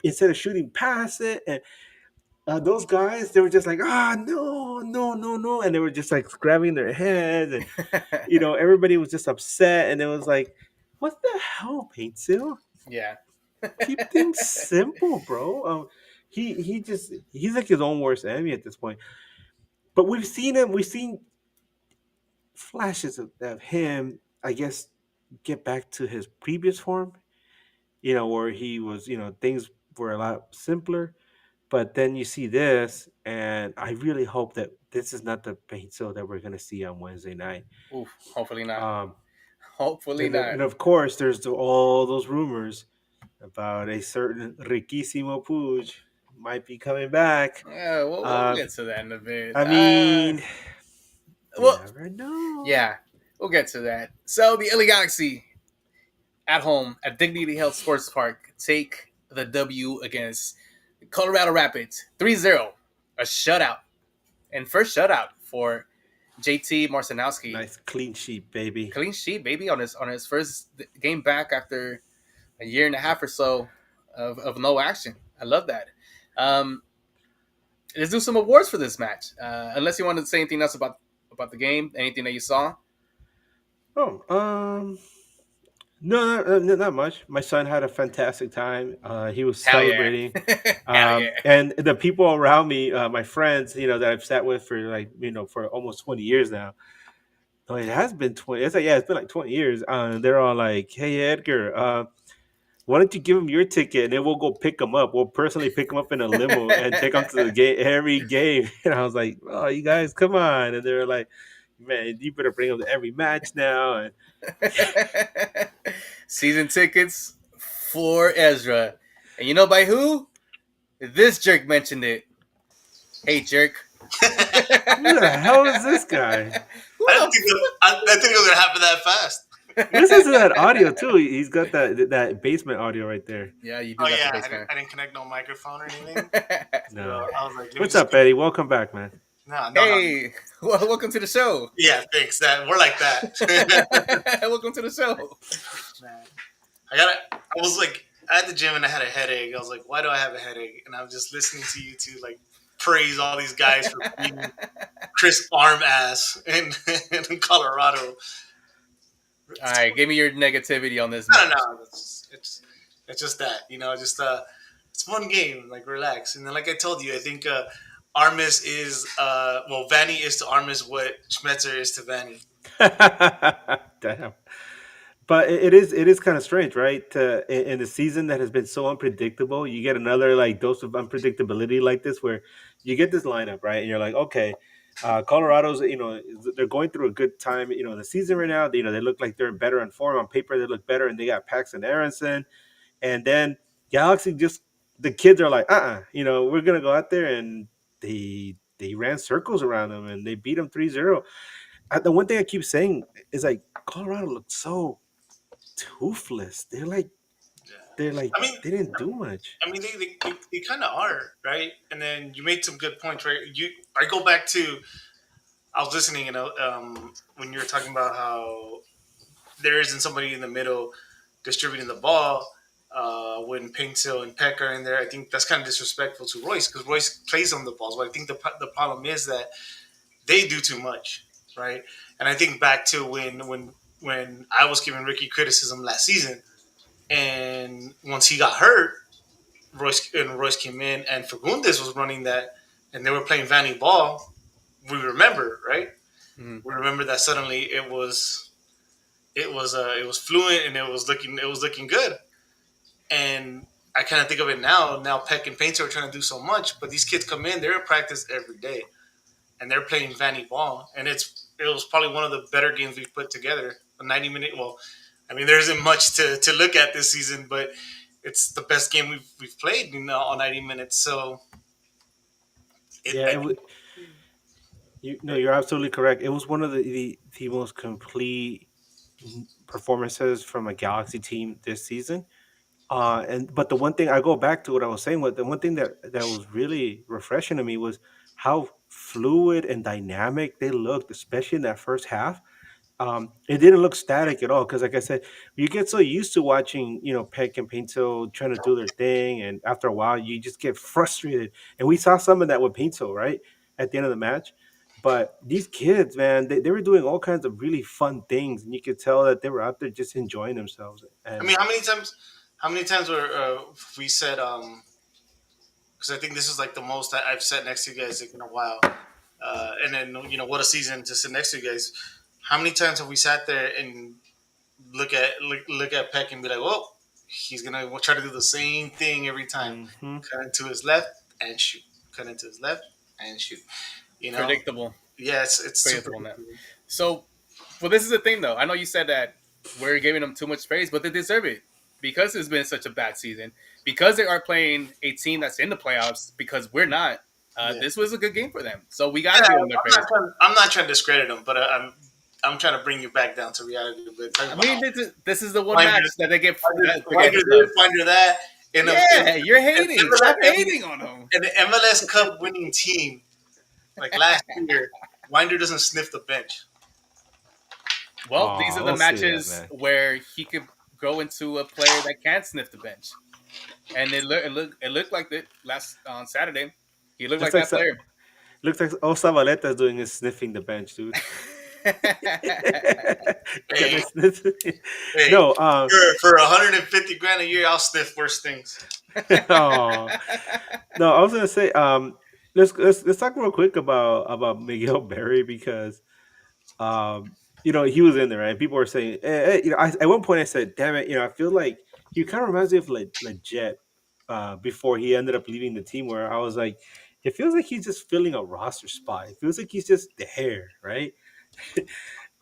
E: instead of shooting past it. And those guys, they were just like, no, no, no, no. And they were just like grabbing their heads. And, everybody was just upset. And it was like, what the hell, Paintsil?
D: Yeah.
E: Keep things simple, bro. He's like his own worst enemy at this point. But we've seen flashes of him, I guess, get back to his previous form, where he was, things were a lot simpler. But then you see this, and I really hope that this is not the Pencil that we're gonna see on Wednesday night.
D: Oof, hopefully not.
E: Um,
D: Hopefully not.
E: and of course, there's all those rumors about a certain Riquísimo Puig might be coming back.
D: Yeah, we'll
E: Uh,
D: get to that in a bit.
E: I mean, you
D: Well,
E: never know.
D: yeah, we'll get to that. So the LA Galaxy at home at Dignity Health Sports Park take the W against Colorado Rapids 3-0. A shutout. And first shutout for JT Marcinowski.
E: Nice clean sheet, baby.
D: Clean sheet, baby, on his first game back after a year and a half or so of no action. I love that. Um, let's do some awards for this match. Unless you wanted to say anything else about the game, anything that you saw.
E: Oh, no, not much. My son had a fantastic time. He was
D: Hell yeah.
E: celebrating.
D: Hell yeah.
E: And the people around me, my friends, that I've sat with for for almost 20 years now. No, it has been 20. It's like, yeah, it's been like 20 years. They're all like, "Hey, Edgar, why don't you give him your ticket and then we'll go pick him up? We'll personally pick him up in a limo and take him to the game every game." And I was like, "Oh, you guys, come on!" And they were like, "Man, you better bring him to every match now." And
D: Season tickets for Ezra. And you know by who? This jerk mentioned it. Hey, jerk.
E: who the hell is this guy?
F: I think it was gonna happen that fast.
E: Listen to that audio too. He's got that basement audio right there.
D: Yeah, you do
F: Oh
D: got
F: yeah,
D: the
F: I
D: basement.
F: didn't connect no microphone or anything.
E: No.
F: So I was like, let me
E: What's
F: just
E: up, Eddie? Welcome back, man.
F: No.
D: Hey, welcome to the show.
F: Yeah, thanks. We're like that.
D: Welcome to the show.
F: Man, I was like at the gym and I had a headache. I was like, why do I have a headache? And I'm just listening to you two like praise all these guys for being Chris Arm ass in Colorado.
D: All right, give me your negativity on this
F: No,
D: match.
F: no, it's just that it's one game. Like relax, and then like I told you, I think Armis is Vanny is to Armis what Schmetzer is to Vanny.
E: Damn. But it is kind of strange, right? In the season that has been so unpredictable, you get another like dose of unpredictability like this, where you get this lineup, right? And you're like, okay, Colorado's, they're going through a good time, in the season right now. They look like they're better on form on paper. They look better, and they got Paxton Aronson, and then Galaxy just the kids are like, we're gonna go out there, and they ran circles around them and they beat them 3-0. The one thing I keep saying is like Colorado looked so toothless. They're like
F: I mean,
E: they didn't do much.
F: they kind of are right. And then you made some good points, right? I go back to I was listening, when you were talking about how there isn't somebody in the middle distributing the ball. when Paintsville and Peck are in there. I think that's kind of disrespectful to Royce because Royce plays on the balls. But I think the problem is that they do too much, right? And I think back to when I was giving Ricky criticism last season, and once he got hurt, Royce came in, and Fagundes was running that, and they were playing Vanny ball. We remember, right?
D: Mm-hmm.
F: We remember that suddenly it was fluent and it was looking good. And I kind of think of it now. Now Peck and Painter are trying to do so much, but these kids come in, they're in practice every day, and they're playing Vanny ball, and it was probably one of the better games we've put together. A 90-minute. Well, I mean, there isn't much to look at this season, but it's the best game we've played in all 90 minutes. So
E: Yeah,
F: I
E: it
F: think
E: was. You no, you're absolutely correct. It was one of the most complete performances from a Galaxy team this season. And but the one thing I go back to what I was saying was the one thing that was really refreshing to me was how fluid and dynamic they looked, especially in that first half. It didn't look static at all because, like I said, you get so used to watching, Peck and Pinto trying to do their thing, and after a while, you just get frustrated. And we saw some of that with Pinto, right, at the end of the match. But these kids, man, they were doing all kinds of really fun things, and you could tell that they were out there just enjoying themselves.
F: I
E: And
F: mean, how many times were we said because I think this is like the most I've sat next to you guys like in a while, and then what a season to sit next to you guys. How many times have we sat there and look at Peck and be like, well, he's gonna try to do the same thing every time,
E: mhm.
F: cut into his left and shoot, cut into his left and shoot. You know,
D: Predictable.
F: yeah, it's super.
D: Predictable, man. So, well, this is the thing, though. I know you said that we're giving them too much praise, but they deserve it because it's been such a bad season. Because they are playing a team that's in the playoffs. Because we're not.
F: Yeah.
D: This was a good game for them, so we got to
F: Yeah,
D: give them their praise.
F: I'm not trying to discredit him, but I'm trying to bring you back down to reality a bit.
D: I mean, this is the one
F: Finder-
D: match that they get.
F: Finder this, finder that. In
D: Yeah, you're hating.
F: MLS
D: Stop hating on them.
F: an MLS Cup winning team like last year, Winder doesn't sniff the bench.
D: Well, these are the
E: We'll see that,
D: matches
E: man.
D: where he could grow into a player that can sniff the bench, and it looked like it last on Saturday. He looked like
E: Looks like
D: that player.
E: looks like all Sabaleta's doing is sniffing the bench, dude. Can I
F: Hey,
E: sniff?
F: hey,
E: No,
F: for 150 grand a year, I'll sniff worse things.
E: oh, no. I was gonna say, let's talk real quick about Miguel Berry because he was in there, right? People were saying, at one point I said, damn it, I feel like he kind of reminds me of like Jet before he ended up leaving the team, where I was like, it feels like he's just filling a roster spot. It feels like he's just there, right?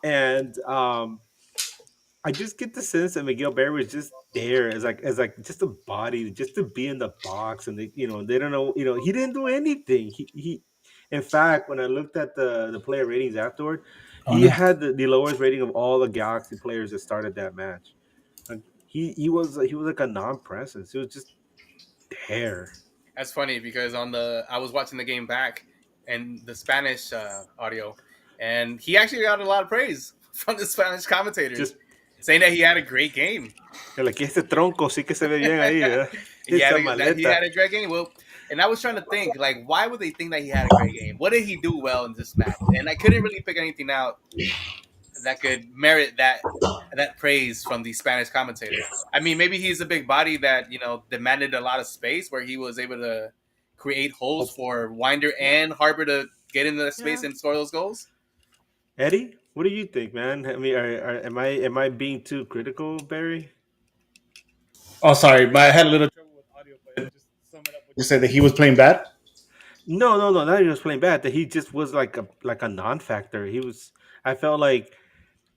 E: And I just get the sense that Miguel Berry was just there as like just a body, just to be in the box, and they don't know, he didn't do anything. In fact, when I looked at the player ratings afterward, he had the lowest rating of all the Galaxy players that started that match. Like, he was like a non-presence. He was just there.
D: That's funny because I was watching the game back and the Spanish audio, and he actually got a lot of praise from the Spanish commentators,
E: Just
D: saying that he had a great game.
E: like este tronco sí que se ve bien ahí, ¿verdad?
D: he,
E: Esa
D: he had
E: maleta.
D: a great game. Well, and I was trying to think, like, why would they think that he had a great game? What did he do well in this match? And I couldn't really pick anything out that could merit that praise from the Spanish commentators. I mean, maybe he's a big body that demanded a lot of space, where he was able to create holes for Winder and Harbor to get into the space
E: Yeah.
D: and score those goals.
E: Eddie, what do you think, man? I mean, am I being too critical, Barry?
G: Oh, sorry, but I had a little trouble with audio. But just sum it up. What you said that he was playing bad.
E: No, no, no. Not that he was playing bad. That he just was like a non-factor. He was. I felt like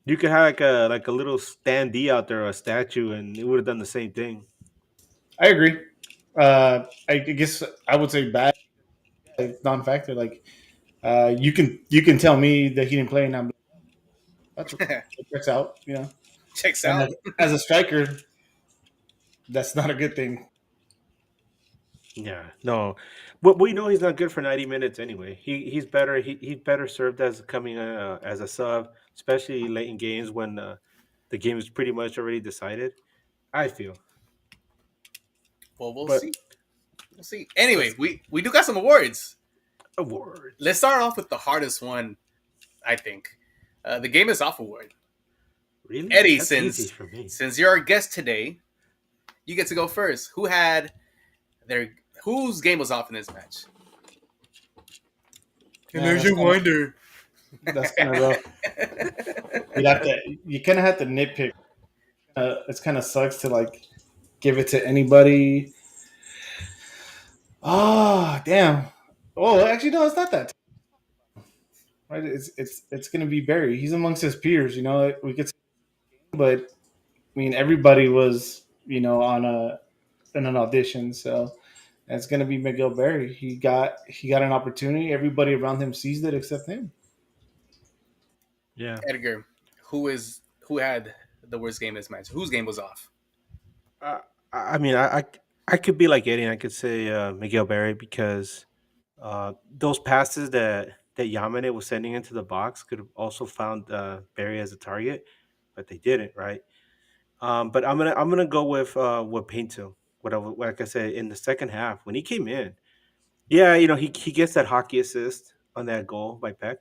E: you could have like a little standee out there, a statue, and it would have done the same thing.
G: I agree. I guess I would say bad, non-factor. Like you can tell me that he didn't play, and I'm like, that's it checks out.
D: Checks
G: And
D: out.
G: as a striker, that's not a good thing.
E: Yeah, no, but we know he's not good for 90 minutes anyway. He's better. He's better served as coming as a sub, especially late in games when the game is pretty much already decided. I feel.
D: Well, we'll
E: But
D: see. We'll see. Anyway,
E: let's
D: we do got some awards. Let's
E: awards.
D: start off with the hardest one, I think. The Game is Off award.
E: Really?
D: Eddie,
E: That's easy
D: since
E: for me.
D: since you're our guest today, you get to go first. Whose game was off in this match?
F: Man,
G: that's kind of rough. You kind of have to nitpick. It's kind of sucks to like give it to anybody. Oh damn! Oh, actually, no, it's not that. Right? It's gonna be Barry. He's amongst his peers. You know, we could, but I mean, everybody was on in an audition, so it's gonna be Miguel Barry. He got an opportunity. Everybody around him seized it except him.
E: Yeah.
D: Edgar, who had the worst game in this match? Whose game was off?
E: I mean, I could be like Eddie, and I could say Miguel Berry because those passes that Yamane was sending into the box could have also found Berry as a target, but they didn't, right? But I'm gonna go with Pinto. Like I said in the second half when he came in, yeah, he gets that hockey assist on that goal by Peck,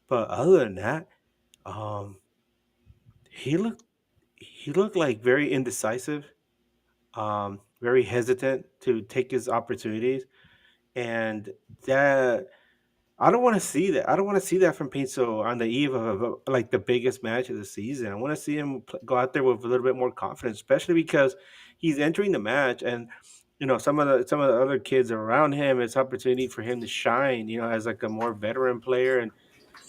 E: but other than that, um, he looked he looked like very indecisive, very hesitant to take his opportunities, and that I don't want to see that. I don't want to see that from Pinto on the eve of like the biggest match of the season. I want to see him go out there with a little bit more confidence, especially because he's entering the match, and some of the other kids around him. It's opportunity for him to shine. As like a more veteran player, and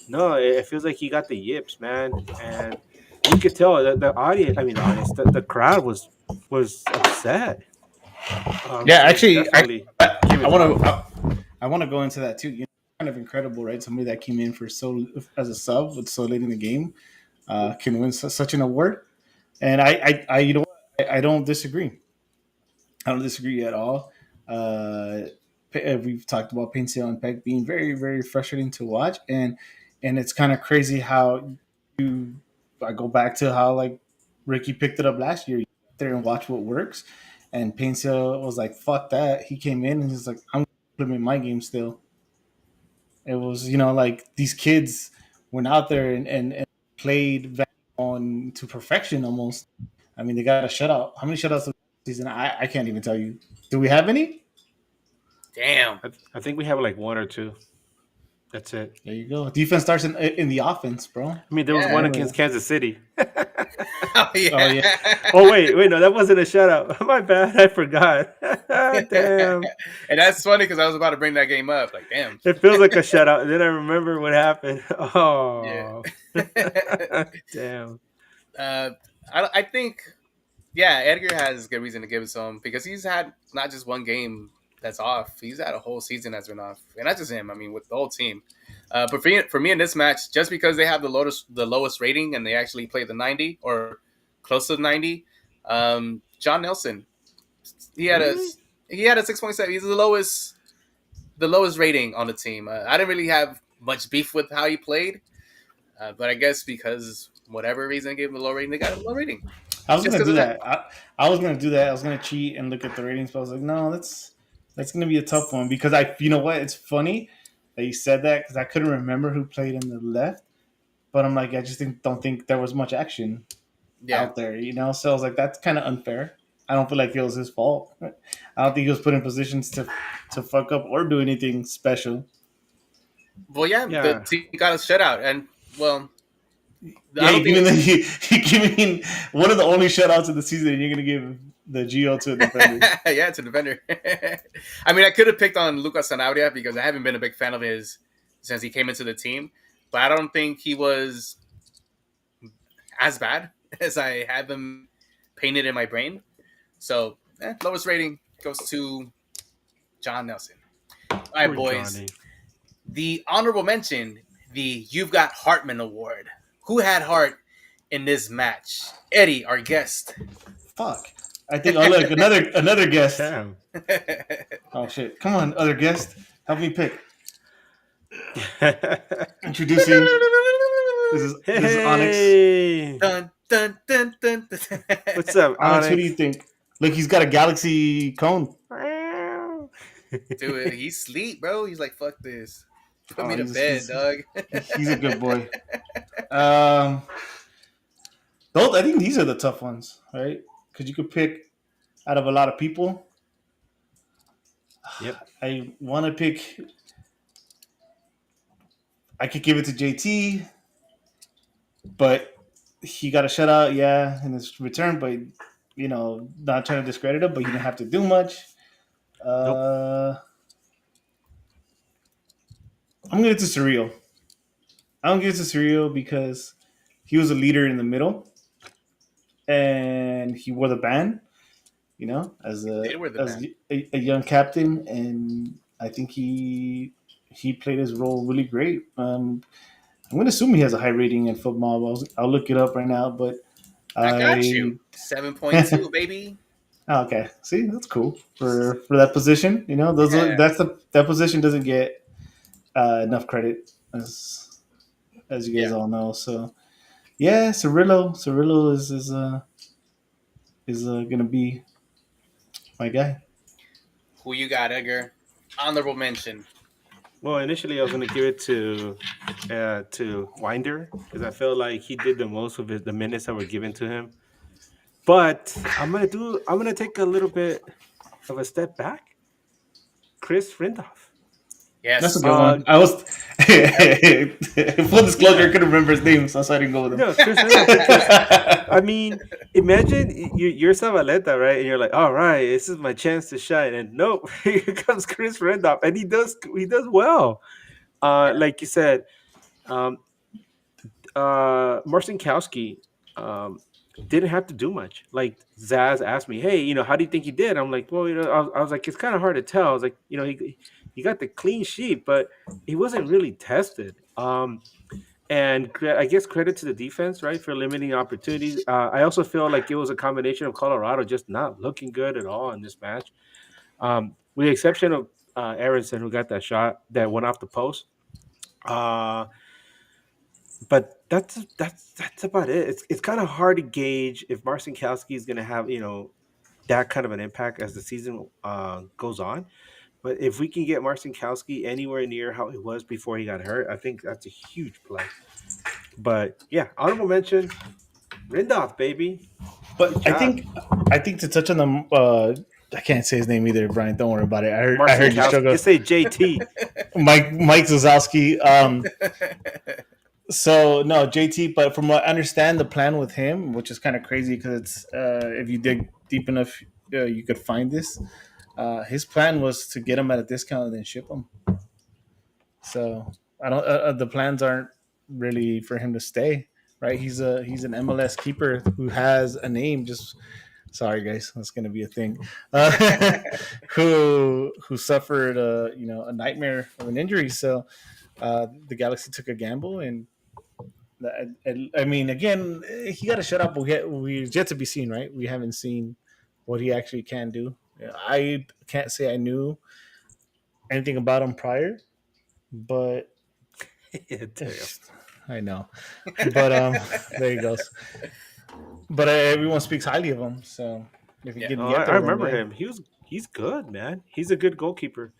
E: no, it feels like he got the yips, man, and you could tell that the audience. I mean, the audience, the crowd was upset.
G: Yeah,
E: So
G: actually,
E: definitely give
G: I
E: it
G: want
E: off.
G: to I want to go into that too. Kind of incredible, right? Somebody that came in for so as a sub with so late in the game can win such an award. And I don't disagree. I don't disagree at all. We've talked about Paintsale and Peck being very, very frustrating to watch, and it's kind of crazy how you. I go back to how like Ricky picked it up last year. You get there and watch what works, and Paintsale was like, "Fuck that." He came in and he's like, "I'm implement my game still." It was like these kids went out there and played on to perfection almost. I mean, they got a shutout. How many shutouts this season? I can't even tell you. Do we have any?
D: Damn.
E: I think we have like one or two. That's it.
G: There you go. Defense starts in the offense, bro.
E: I mean, there was one
D: Yeah.
E: against Kansas City.
D: Oh yeah.
G: Oh yeah.
E: Oh wait, no, that wasn't a shutout. My bad, I forgot. Damn,
D: And that's funny because I was about to bring that game up. Like, damn.
E: it feels like a shutout. And then I remember what happened.
D: Yeah.
E: Oh, damn.
D: uh, I think, yeah, Edgar has good reason to give it to him because he's had not just one game that's off. He's had a whole season that's been off, and not just him. I mean, with the whole team. But for me in this match, just because they have the lowest rating and they actually play the 90 or close to the 90, John Nelson, he had
E: Really?
D: a 6.7. He's the lowest rating on the team. I didn't really have much beef with how he played, but I guess because whatever reason gave him a low rating, they got a low rating.
G: I was
D: Just
G: gonna
D: 'cause
G: do
D: of that.
G: that. I was gonna do that. I was gonna cheat and look at the ratings, but I was like, no, that's gonna be a tough one because you know what? It's funny that you said that because I couldn't remember who played in the left, but I'm like, I just don't think there was much action
D: Yeah.
G: out there, So I was like, that's kind of unfair. I don't feel like it was his fault. I don't think he was put in positions to fuck up or do anything special.
D: Well, yeah,
E: Yeah.
D: the team got a shutout, and well,
G: Yeah,
D: I don't think
G: you giving one of the only shutouts of the season, and you're gonna give the Geo to a defender.
D: yeah, it's a defender. I mean, I could have picked on Lucas Sanabria because I haven't been a big fan of his since he came into the team, but I don't think he was as bad as I had them painted in my brain. So, lowest rating goes to John Nelson. All right,
E: Poor
D: boys.
E: Johnny.
D: The honorable mention, the You've Got Hartman Award. Who had heart in this match? Eddie, our guest.
G: Fuck. I think. Oh look, another guest.
E: Damn.
G: Oh shit! Come on, other guest. Help me pick. Introducing. This is Onyx.
E: Hey,
D: Dun, dun, dun, dun, dun.
E: what's up,
G: Onyx, who do
E: Onyx?
G: you think? Look, he's got a galaxy cone.
D: Dude, he's sleep, bro. He's like, fuck this. Put
G: Oh,
D: me to bed, dog.
G: he's a good boy. Um, those I think these are the tough ones, right? Because you could pick out of a lot of people.
E: Yep.
G: I want to pick. I could give it to JT, but he got a shutout, yeah, in his return. But not trying to discredit him, but he didn't have to do much.
E: Nope.
G: I'm gonna give it to Surreal. I'm gonna give it to Surreal because he was a leader in the middle, and he wore the band. As
D: They were the band.
G: a young captain, and I think he played his role really great. I'm going to assume he has a high rating in football. I'll look it up right now, but
D: I got
G: I
D: you. 7.2, baby.
G: okay. See, that's cool for that position.
D: Yeah.
G: That position doesn't get enough credit as you guys
D: Yeah.
G: all know. So yeah, Cirillo is going to be my guy.
D: Who you got, Edgar? Honorable mention.
E: Well, initially I was gonna give it to Winder because I felt like he did the most of the minutes that were given to him. But I'm gonna take a little bit of a step back. Chris Rindhoff.
G: That's a
D: Yes.
G: good one. I was full disclosure. I
E: Yeah.
G: couldn't remember his name, so I didn't go with him.
E: No, Chris Rindhoff because I mean, imagine you're Savaleta, right? And you're like, all right, this is my chance to shine. And nope, here comes Chris Rindhoff, and he does well.
D: Yeah.
E: Like you said, um, Marcinkowski didn't have to do much. Like Zaz asked me, "Hey, how do you think he did?" I'm like, "Well, I was like, it's kind of hard to tell." I was like, he got the clean sheet, but he wasn't really tested. And I guess credit to the defense, right, for limiting opportunities. I also feel like it was a combination of Colorado just not looking good at all in this match, with the exception of Aronson, who got that shot that went off the post. Uh, but that's about it. It's kind of hard to gauge if Marcinkowski is going to have that kind of an impact as the season goes on. But if we can get Marcinkowski anywhere near how he was before he got hurt, I think that's a huge play. But yeah, honorable mention, Rindolph, baby.
G: But
E: Good job.
G: I think to touch on the I can't say his name either, Brian. Don't worry about it. I heard you
E: Marcinkowski.
G: struggle.
E: Just say JT.
G: Mike Zazowski. So no JT, but from what I understand, the plan with him, which is kind of crazy because it's if you dig deep enough, you could find this. His plan was to get him at a discount and then ship him. So I don't. The plans aren't really for him to stay, right? He's an MLS keeper who has a name. Just sorry, guys, that's going to be a thing. Who suffered a nightmare of an injury. So the Galaxy took a gamble, and I mean, again, he got a shutout, but we yet to be seen, right? We haven't seen what he actually can do. I can't say I knew anything about him prior, but
E: Yeah, Teo.
G: I know. But there he goes. But everyone speaks highly of him, so if you
D: Yeah.
G: can
E: Oh,
G: get
E: I
G: there,
E: remember
G: then,
E: him. He's good, man. He's a good goalkeeper.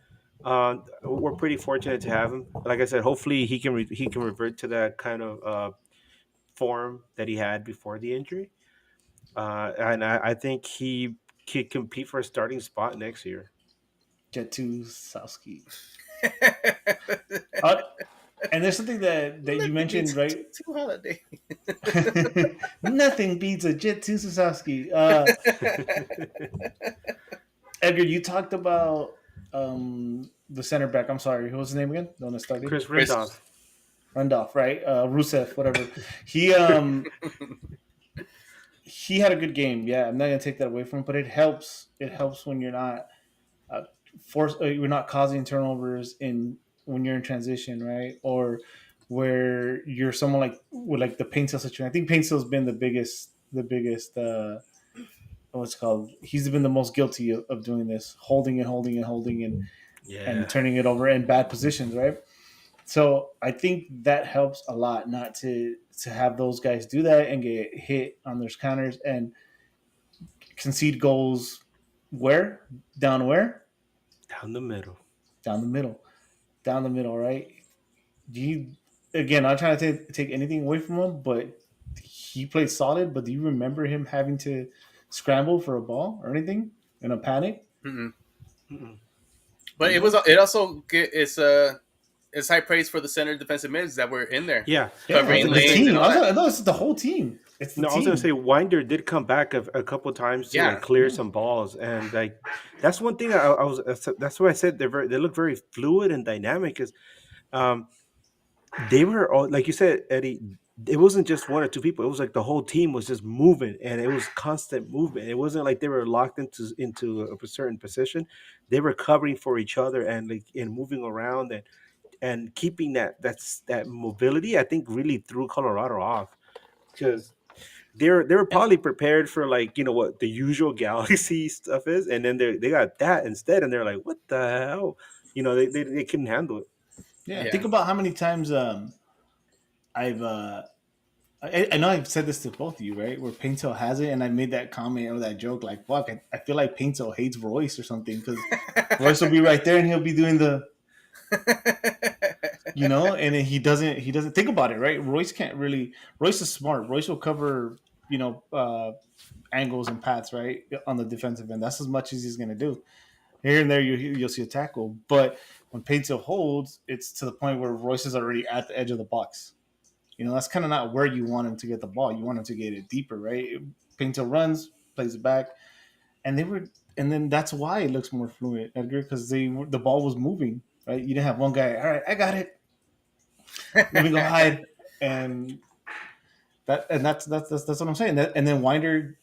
E: We're pretty fortunate to have him. Like I said, hopefully he can revert to that kind of form that he had before the injury. And I think he could compete for a starting spot next year.
G: Jet to Sowski. Uh, and there's something that you mentioned, right?
D: Two holiday.
G: Nothing beats a Jet to Sasaki. Edgar, you talked about the center back. I'm sorry, who was his name again? The one that started.
E: Chris
D: Chris.
E: Rindolph.
G: Randolph, right? Rusev, whatever. He he had a good game. Yeah, I'm not gonna take that away from him, but it helps. It helps when you're not uh, you're not causing turnovers in when you're in transition, right? Or where you're someone like with like the Paintsell situation. I think Paintsell's been the biggest. What's it called? He's been the most guilty of doing this, holding and holding and holding
E: Yeah.
G: and turning it over in bad positions, right? So I think that helps a lot not to have those guys do that and get hit on their counters. And concede goals where? Down where?
E: Down the middle.
G: Down the middle. Down the middle, right? Do you again? I'm trying to take anything away from him, but he played solid. But do you remember him having to scramble for a ball or anything in a panic?
D: Mm-mm.
E: Mm-mm.
D: But it was. It also it's high praise for the center defensive mids that were in there
E: Yeah.
G: Yeah,
E: I was
D: covering
E: gonna
G: the
E: say.
D: lanes and
G: team.
D: all that.
G: No, it's the whole team. It's the
E: No, I was gonna
G: team.
E: say Winder did come back a couple times to like
D: Yeah,
E: clear some balls, and like that's one thing I was. That's why I said they look very fluid and dynamic. Is um, they were all like you said, Eddie. It wasn't just one or two people. It was like the whole team was just moving, and it was constant movement. It wasn't like they were locked into a certain position. They were covering for each other and like and moving around and keeping that mobility. I think really threw Colorado off because they were
D: and
E: probably prepared for like what the usual Galaxy stuff is, and then they got that instead, and they're like, what the hell? They couldn't handle it.
G: Yeah,
D: yeah.
G: think about how many times I've I know I've said this to both of you, right? Where Painto has it, and I made that comment or that joke, like, "Fuck, I feel like Painto hates Royce or something," because Royce will be right there and he'll be doing the, and then he doesn't think about it, right? Royce can't really. Royce is smart. Royce will cover, you know, uh, angles and paths, right, on the defensive end. That's as much as he's gonna do. Here and there, you'll see a tackle, but when Painto holds, it's to the point where Royce is already at the edge of the box. That's kind of not where you want him to get the ball. You want him to get it deeper, right? Pinto runs, plays it back, and and then that's why it looks more fluid, Edgar, because the ball was moving, right? You didn't have one guy. All right, I got it. Let me go hide, and that's what I'm saying. And then Winder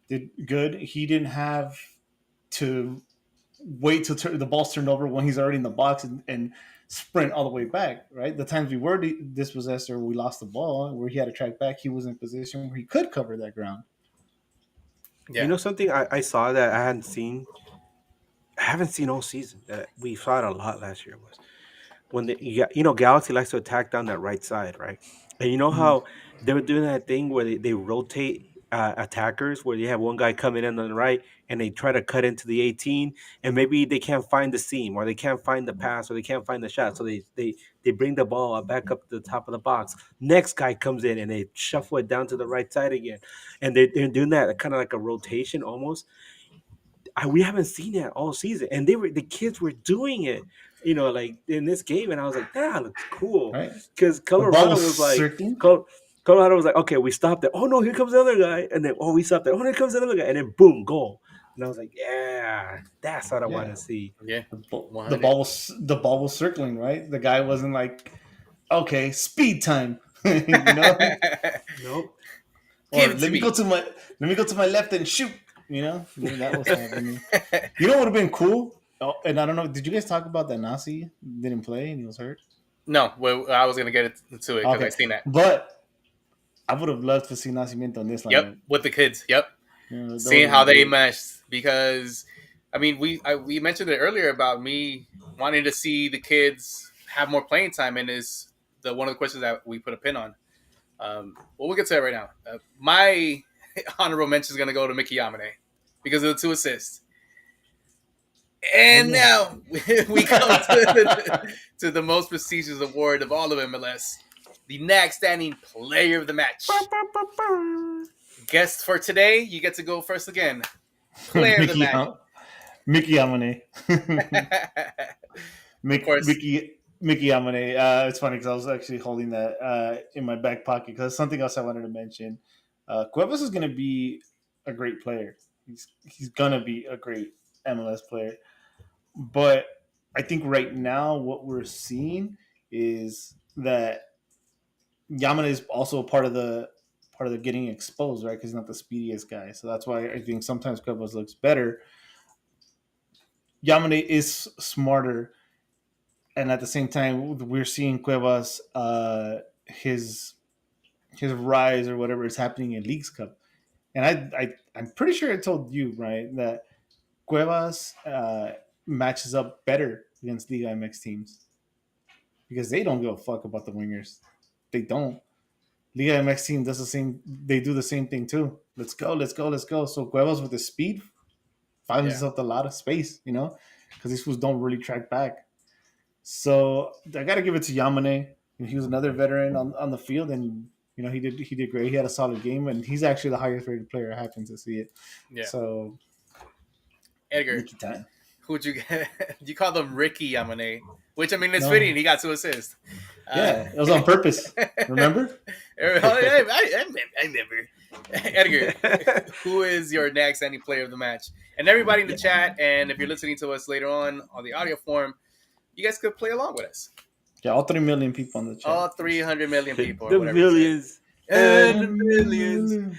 G: did good. He didn't have to wait till the ball's turned over when he's already in the box and sprint all the way back, right? The times we were dispossessed or we lost the ball, where he had to track back, he was in a position where he could cover that ground.
E: You
D: Yeah.
E: know something I saw that I haven't seen all season that we saw it a lot last year was when Galaxy likes to attack down that right side, right? And you know
G: Mhm.
E: how they were doing that thing where they rotate attackers, where you have one guy coming in on the right and they try to cut into the 18, and maybe they can't find the seam or they can't find the pass or they can't find the shot, so they bring the ball back up to the top of the box. Next guy comes in and they shuffle it down to the right side again, and they're doing that kind of like a rotation almost. We haven't seen that all season, and the kids were doing it, like in this game, and I was like, that looks cool,
G: Right?
E: because
G: The ball
E: Colorado
G: was
E: was like,
G: circling,
E: Colorado was like, okay, we stopped it. Oh no, here comes the other guy, and then we stopped it. Oh, here comes another guy, and then boom, goal. And I was like, yeah, that's what I want
G: yeah.
E: to see.
D: Yeah.
G: The
D: 100.
G: ball was circling, right? The guy wasn't like, okay, speed time,
E: Nope.
D: Give
G: or
D: it to me.
G: let me go to my left and shoot. That was happening. You know what would have been cool? Oh, and I don't know. Did you guys talk about that Nasi didn't play and he was hurt?
D: No, well, I was gonna get into it because I
G: Okay,
D: seen that.
G: but I would have loved to see Nascimento on this
D: Yep,
G: lineup.
D: with the kids. Yep,
G: That would
D: seeing
G: have
D: how
G: been
D: they
G: great.
D: meshed because, I mean, we mentioned it earlier about me wanting to see the kids have more playing time, and is one of the questions that we put a pin on. Well, we'll get to that right now. My honorable mention is gonna go to Mickey Yamane because of the 2 assists. And
G: yeah.
D: now we come to the most prestigious award of all of MLS, the NAG Standing Player of the Match. Guest for today, you get to go first again. Player of the
G: Mickey
D: Match.
G: Mickey Amane.
D: Of course.
G: Mickey Amane. It's funny because I was actually holding that in my back pocket because something else I wanted to mention. Cuevas is going to be a great player. He's going to be a great MLS player. But I think right now what we're seeing is that Yamane is also part of the getting exposed, right? Because he's not the speediest guy, so that's why I think sometimes Cuevas looks better. Yamane is smarter, and at the same time, we're seeing Cuevas his rise or whatever is happening in Leagues Cup, and I'm pretty sure I told you right that Cuevas matches up better against Liga MX teams because they don't give a fuck about the wingers. They don't. Liga MX team does the same. They do the same thing too. Let's go, let's go, let's go. So Cuevas with the speed finds
D: Yeah.
G: himself a lot of space, because these fools don't really track back. So I got to give it to Yamane. He was another veteran on the field, and he did great. He had a solid game, and he's actually the highest rated player. I happen to see it.
D: Yeah.
G: So
D: Edgar,
G: Nicky time.
D: who'd you get? You called him Ricky Yamane, which I mean, it's
G: No.
D: fitting. He got 2 assists.
G: Yeah, it was on purpose. Remember?
D: I remember. Edgar, who is your next any player of the match? And everybody in the chat, and if you're listening to us later on the audio form, you guys could play along with us.
G: Yeah, all 3 million people on the chat.
D: All 300 million people.
E: The
D: or whatever you
E: millions.
D: said. And millions.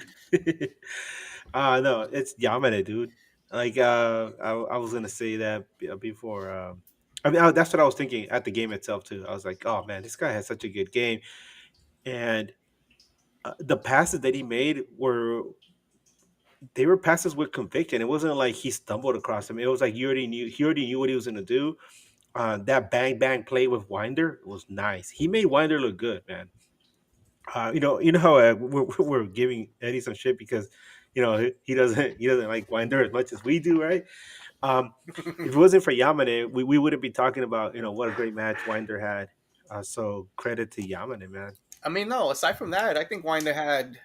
E: No, it's Yamane, dude. Like, I was gonna say that before. That's what I was thinking at the game itself too. I was like, oh man, this guy has such a good game, and the passes that he made were passes with conviction. It wasn't like he stumbled across them. It was like he already knew what he was gonna do. That bang bang play with Winder was nice. He made Winder look good, man. You know how we're giving Eddie some shit because he doesn't like Winder as much as we do, right? If it wasn't for Yamane, we wouldn't be talking about what a great match Winder had. So credit to Yamane, man.
D: I mean, no. Aside from that, I think Winder had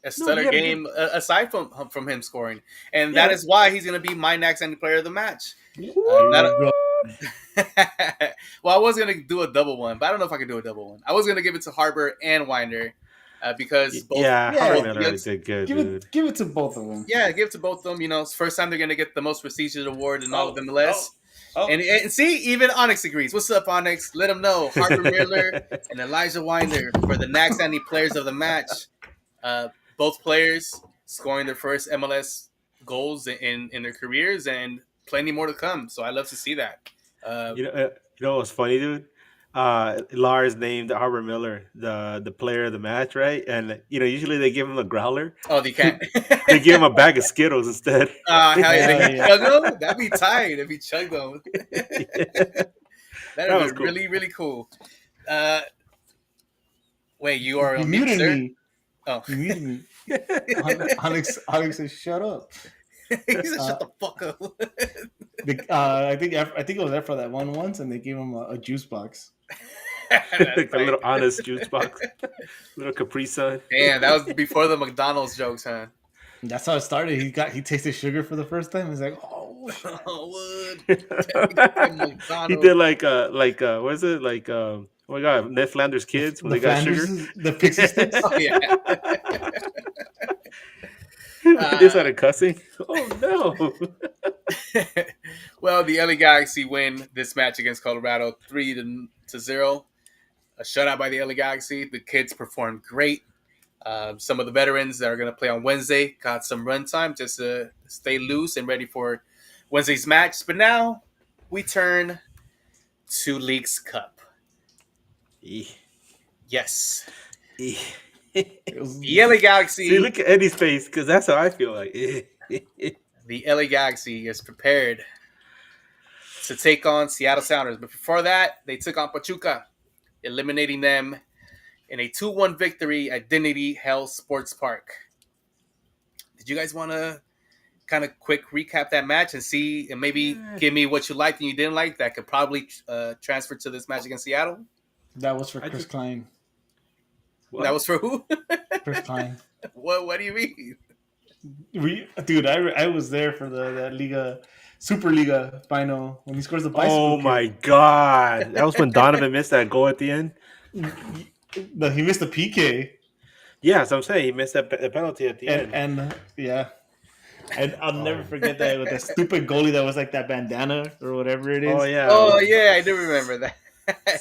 D: a
E: No,
D: stellar
E: he had a
D: game. Aside from him scoring, and
E: Yeah.
D: that is why he's going to be my next any player of the match.
G: Bro,
D: Well, I was going to do a double one, but I don't know if I could do a double one. I was going to give it to Harbor and Winder because both.
E: Yeah,
G: Yeah,
E: Harvey
G: both
E: Miller
D: against-
E: did good,
G: give
E: dude.
G: it to both of them.
D: Yeah, give it to both of them. It's the first time they're going to get the most prestigious award in all of MLS.
G: Oh.
D: And see, even Onyx agrees. What's up, Onyx? Let them know. Harper Miller and Elijah Winder for the next any players of the match. Both players scoring their first MLS goals in their careers, and plenty more to come. So I love to see that.
E: You know what's funny, dude? Lars named Harbor Miller the player of the match, right? And usually they give him a growler.
D: Oh, they can't.
E: They give him a bag of Skittles instead.
D: Hell yeah.
G: Yeah,
D: They
G: yeah.
D: chug them? That'd be tight if he chugged them.
E: That
D: That'd
E: was
D: be
E: cool.
D: really, really cool. Wait, you are
G: You
D: on mute,
G: muted
D: sir?
G: me.
D: Oh.
G: You muted me. Alex said, "Shut up."
D: He said, shut the fuck up.
G: I think it was after that one once, and they gave him a juice box.
D: That's
E: Like a
D: right.
E: little honest juice box, little Capri Sun.
D: Damn, that was before the McDonald's jokes, huh?
G: And that's how it started. He tasted sugar for the first time. He's like, "Oh,
D: Oh, wood.
E: He did like what is it like oh my god, Ned Flanders kids when
G: the
E: they got sugar.
G: Flanders, the pixie sticks."
D: Oh, yeah.
E: They started cussing. Oh no!
D: Well, the LA Galaxy win this match against Colorado 3-0. A shutout by the LA Galaxy. The kids performed great. Some of the veterans that are going to play on Wednesday got some run time just to stay loose and ready for Wednesday's match. But now we turn to Leagues Cup. Yes.
G: It was-
D: The LA Galaxy.
E: See, look at Eddie's face because that's how I feel like.
D: The LA Galaxy is prepared to take on Seattle Sounders. But before that, they took on Pachuca, eliminating them in a 2-1 victory at Dignity Health Sports Park. Did you guys want to kind of quick recap that match and see and maybe give me what you liked and you didn't like that could probably transfer to this match against Seattle?
G: that was for
E: I
G: Chris
E: just-
G: Klein.
E: What?
D: That was for who?
G: Chris Klein.
D: What do you mean?
G: I was there for that Liga, Super Liga final when he scores the bicycle.
E: Oh my god, that was when Donovan missed that goal at the end.
G: kick. He missed the PK,
E: Yeah, so I'm saying he missed that penalty at the end.
G: and yeah, and I'll never forget that with that stupid goalie that was like that bandana or whatever it is.
E: Oh yeah.
D: Oh, yeah, I do remember that.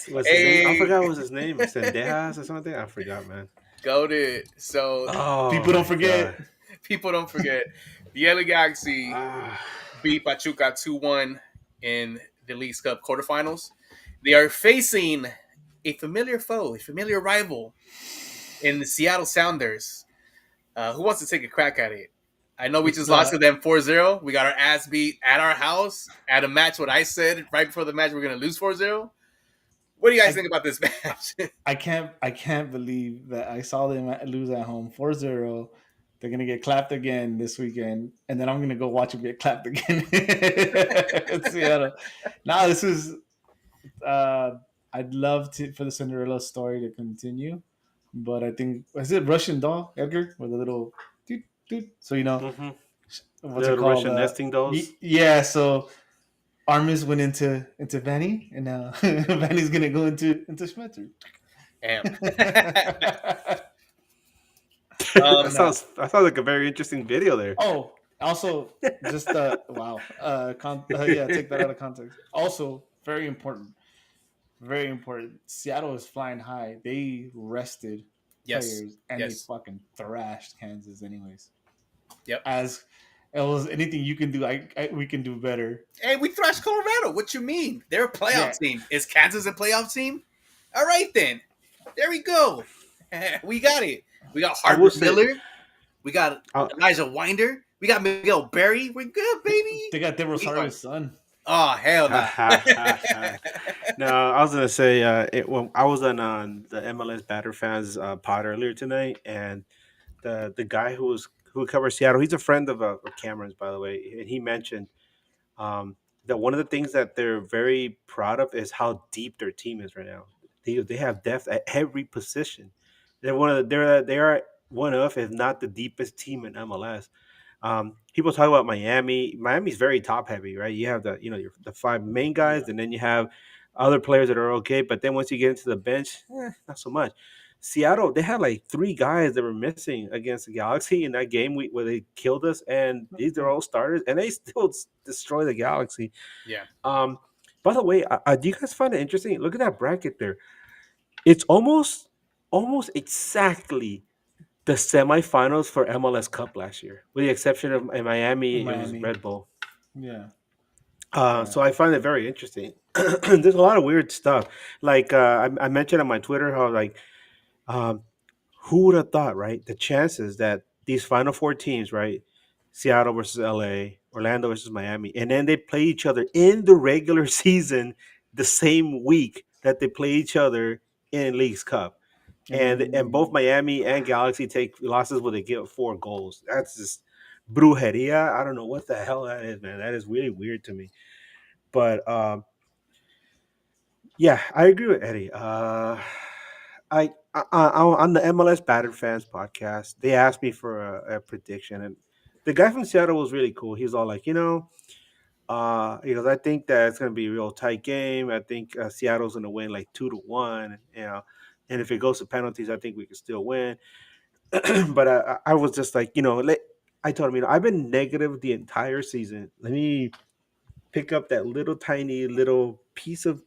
E: What's his name? I forgot what was his name. Sendejas or something. I forgot, man.
D: Go to so
E: Oh,
G: People don't
E: my
G: forget.
E: God.
D: people don't forget the LA Galaxy
E: Ah,
D: beat Pachuca 2-1 in the Leagues Cup quarterfinals. They are facing a familiar foe, a familiar rival in the Seattle Sounders. Who wants to take a crack at it? I know we just lost to them 4-0. We got our ass beat at our house at a match. What I said right before the match, we're going to lose 4-0. What do you guys
G: I
D: think about this match?
G: I can't believe that I saw them lose at home 4-0. They're gonna get clapped again this weekend, and then I'm gonna go watch them get clapped again in Seattle. Now this is I'd love to for the Cinderella story to continue, but I think is it Russian doll Edgar with a little doot, doot, so
E: Mm-hmm.
G: what's it
E: The
G: called?
E: Russian nesting dolls.
G: Yeah, so Armis went into Vanny, and now Vanny's gonna go into Schmetzer.
D: Damn.
E: That
G: No.
E: sounds like a very interesting video there.
G: Oh, also, just wow. Yeah, take that out of context. Also, very important. Very important. Seattle is flying high. They rested
D: Yes.
G: players and they
D: Yes.
G: fucking thrashed Kansas, anyways.
D: Yep.
G: As it was anything you can do, we can do better.
D: Hey, we thrashed Colorado. What you mean? They're a playoff
G: Yeah.
D: team. Is Kansas a playoff team? All right then. There we go. We got it. We got
E: I will
D: Hardwood
E: say-
D: Miller. We got
E: I'll-
D: Elijah Winder. We got Miguel Berry. We're good, baby.
G: They got De
D: We
G: Rosario's son.
D: Oh hell no.
E: No, I was gonna say when I was on the MLS Batter Fans pod earlier tonight, and the guy who covers Seattle, he's a friend of Cameron's, by the way, and he mentioned that one of the things that they're very proud of is how deep their team is right now. They have depth at every position. They are one of, if not the deepest team in MLS. People talk about Miami. Miami's very top heavy, right? You have the five main guys, and then you have other players that are okay. But then once you get into the bench, not so much. Seattle, they had like three guys that were missing against the Galaxy in that game where they killed us, and these are all starters, and they still destroy the Galaxy.
D: Yeah.
E: By the way, do you guys find it interesting? Look at that bracket there. It's almost exactly the semifinals for MLS Cup last year, with the exception of in Miami, it was
G: Miami.
E: Red Bull.
G: Yeah.
E: So I find it very interesting. There's a lot of weird stuff. Like I mentioned on my Twitter how like um, who would have thought, right? The chances that these Final Four teams, right? Seattle versus LA, Orlando versus Miami, and then they play each other in the regular season the same week that they play each other in League's Cup. And both Miami and Galaxy take losses where they give 4 goals. That's just brujeria. I don't know what the hell that is, man. That is really weird to me. But yeah, I agree with Eddie. On the MLS Battered Fans podcast, they asked me for a prediction, and the guy from Seattle was really cool. He was all like, he goes, I think that it's going to be a real tight game. I think Seattle's going to win like 2-1, and if it goes to penalties, I think we can still win. But I was just like, I told him, I've been negative the entire season. Let me pick up that little tiny little piece of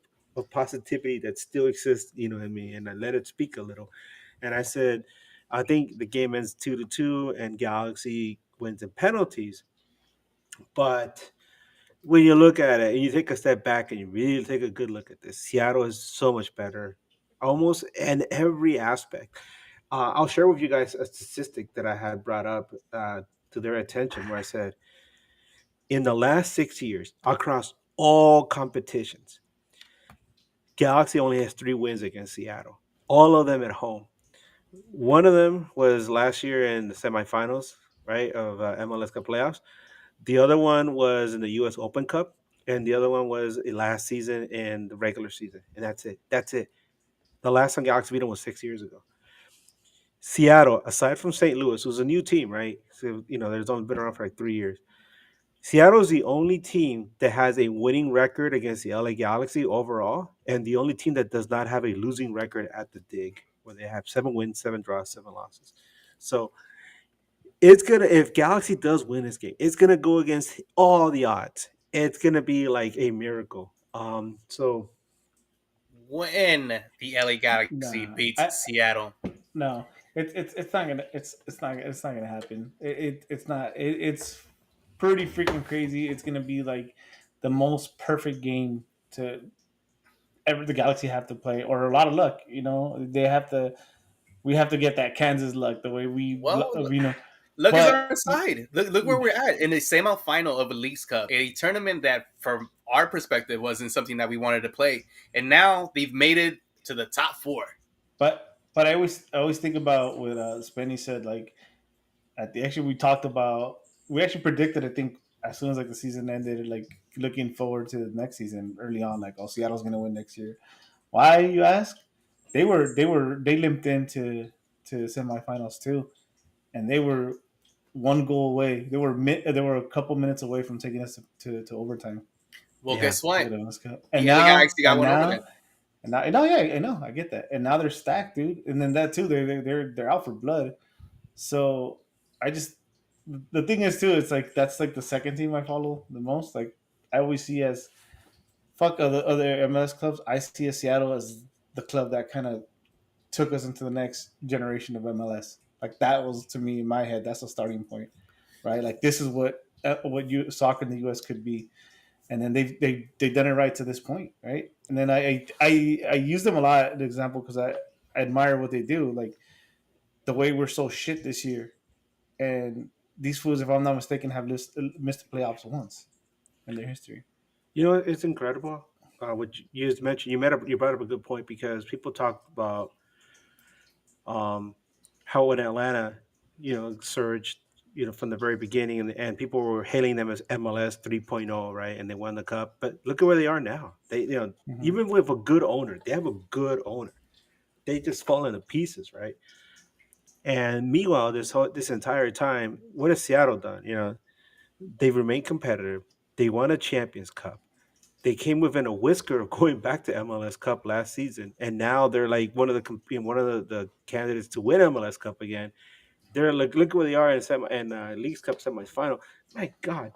E: positivity that still exists, you know what I mean? And I let it speak a little. And I said, I think the game ends 2-2 and Galaxy wins in penalties. But when you look at it and you take a step back and you really take a good look at this, Seattle is so much better, almost in every aspect. I'll share with you guys a statistic that I had brought up to their attention, where I said, in the last 6 years, across all competitions, Galaxy only has 3 wins against Seattle, all of them at home. One of them was last year in the semifinals, right, of MLS Cup playoffs. The other one was in the U.S. Open Cup, and the other one was last season in the regular season, and that's it. That's it. The last time Galaxy beat them was 6 years ago. Seattle, aside from St. Louis, who's a new team, right? So there's only been around for like 3 years. Seattle is the only team that has a winning record against the LA Galaxy overall, and the only team that does not have a losing record at the Dig, where they have 7 wins, 7 draws, 7 losses. So it's gonna, if Galaxy does win this game, it's gonna go against all the odds. It's gonna be like a miracle. So
D: When the LA Galaxy
G: Nah,
D: beats Seattle.
G: No, it's not gonna it's not gonna happen. It's not. It's pretty freaking crazy. It's gonna be like the most perfect game to ever the Galaxy have to play, or a lot of luck. They have to. We have to get that Kansas luck the way we
D: Well, Look
G: But-
D: at our side. Look where we're at in the semifinal of a Leagues Cup, a tournament that for our perspective wasn't something that we wanted to play, and now they've made it to the top four.
G: But I always think about what Spenny said. Like at the actually we actually predicted, I think, as soon as like the season ended, like looking forward to the next season early on, like, oh, Seattle's gonna win next year. Why, you ask? They limped into semifinals too, and they were one goal away. They were a couple minutes away from taking us to overtime.
D: Well,
E: Yeah.
D: guess what?
G: And
D: The LA
G: now
D: Galaxy got
G: and
D: one over
G: now
D: them.
G: and now, no, yeah, I know, I get that. And now they're stacked, dude. And then that too, they're out for blood. So I just the thing is too, it's like that's like the second team I follow the most. Like I always see as fuck other MLS clubs. I see as Seattle as the club that kind of took us into the next generation of MLS. Like that was to me in my head. That's a starting point, right? Like this is what you soccer in the U.S. could be, and then they've done it right to this point, right? And then I use them a lot as an example because I admire what they do, like the way we're so shit this year, and these fools, if I'm not mistaken, have missed the playoffs once in their history.
E: You know, it's incredible. What you just mentioned, you brought up a good point because people talk about um, how in Atlanta, surged, from the very beginning, and people were hailing them as MLS 3.0, right? And they won the cup. But look at where they are now.
G: Mm-hmm.
E: Even with a good owner, they have a good owner. They just fall into pieces, right? And meanwhile, this entire time, what has Seattle done? They've remained competitive. They won a Champions Cup. They came within a whisker of going back to MLS Cup last season, and now they're like one of the candidates to win MLS Cup again. They're like, look where they are in Leagues Cup semifinal. My God!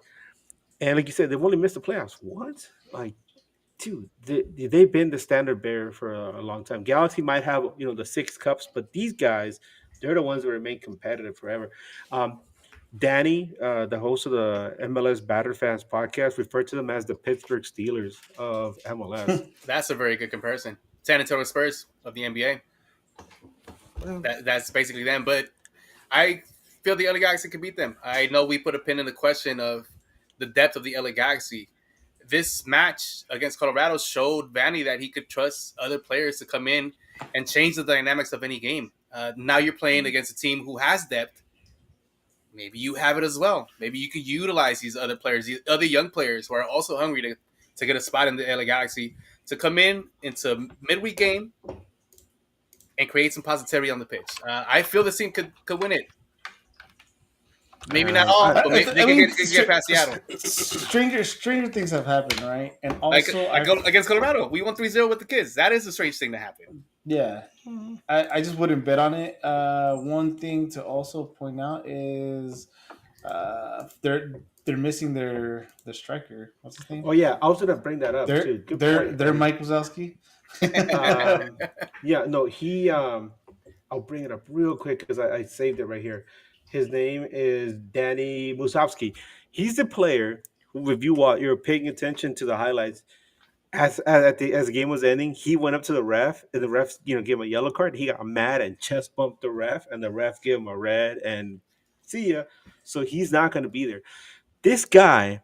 E: And like you said, they've only missed the playoffs once. Like, dude, they've been the standard bearer for a long time. Galaxy might have the six cups, but these guys, they're the ones that remain competitive forever. Um, Danny, the host of the MLS Batter Fans podcast, referred to them as the Pittsburgh Steelers of MLS.
D: That's a very good comparison. San Antonio Spurs of the NBA.
E: Well,
D: That's basically them. But I feel the LA Galaxy can beat them. I know we put a pin in the question of the depth of the LA Galaxy. This match against Colorado showed Vanny that he could trust other players to come in and change the dynamics of any game. Now you're playing against a team who has depth. Maybe you have it as well. Maybe you could utilize these other players, these other young players who are also hungry to get a spot in the LA Galaxy to come in into midweek game and create some positivity on the pitch. I feel this team could win it. Maybe not all, but maybe they can get past Seattle.
G: Stranger things have happened, right? And
D: Like,
G: also,
D: against Colorado, we won 3-0 with the kids. That is a strange thing to happen.
G: yeah, I just wouldn't bet on it. One thing to also point out is they're missing their striker. What's his name?
E: oh yeah, I was gonna bring that up too. Good point.
G: They're Mike Wazowski.
E: Yeah, no, he. I'll bring it up real quick because I saved it right here. His name is Danny Musovsky. He's the player who, if you're paying attention to the highlights, as the game was ending, he went up to the ref, and the ref, gave him a yellow card. He got mad and chest bumped the ref, and the ref gave him a red and see ya. So he's not going to be there. This guy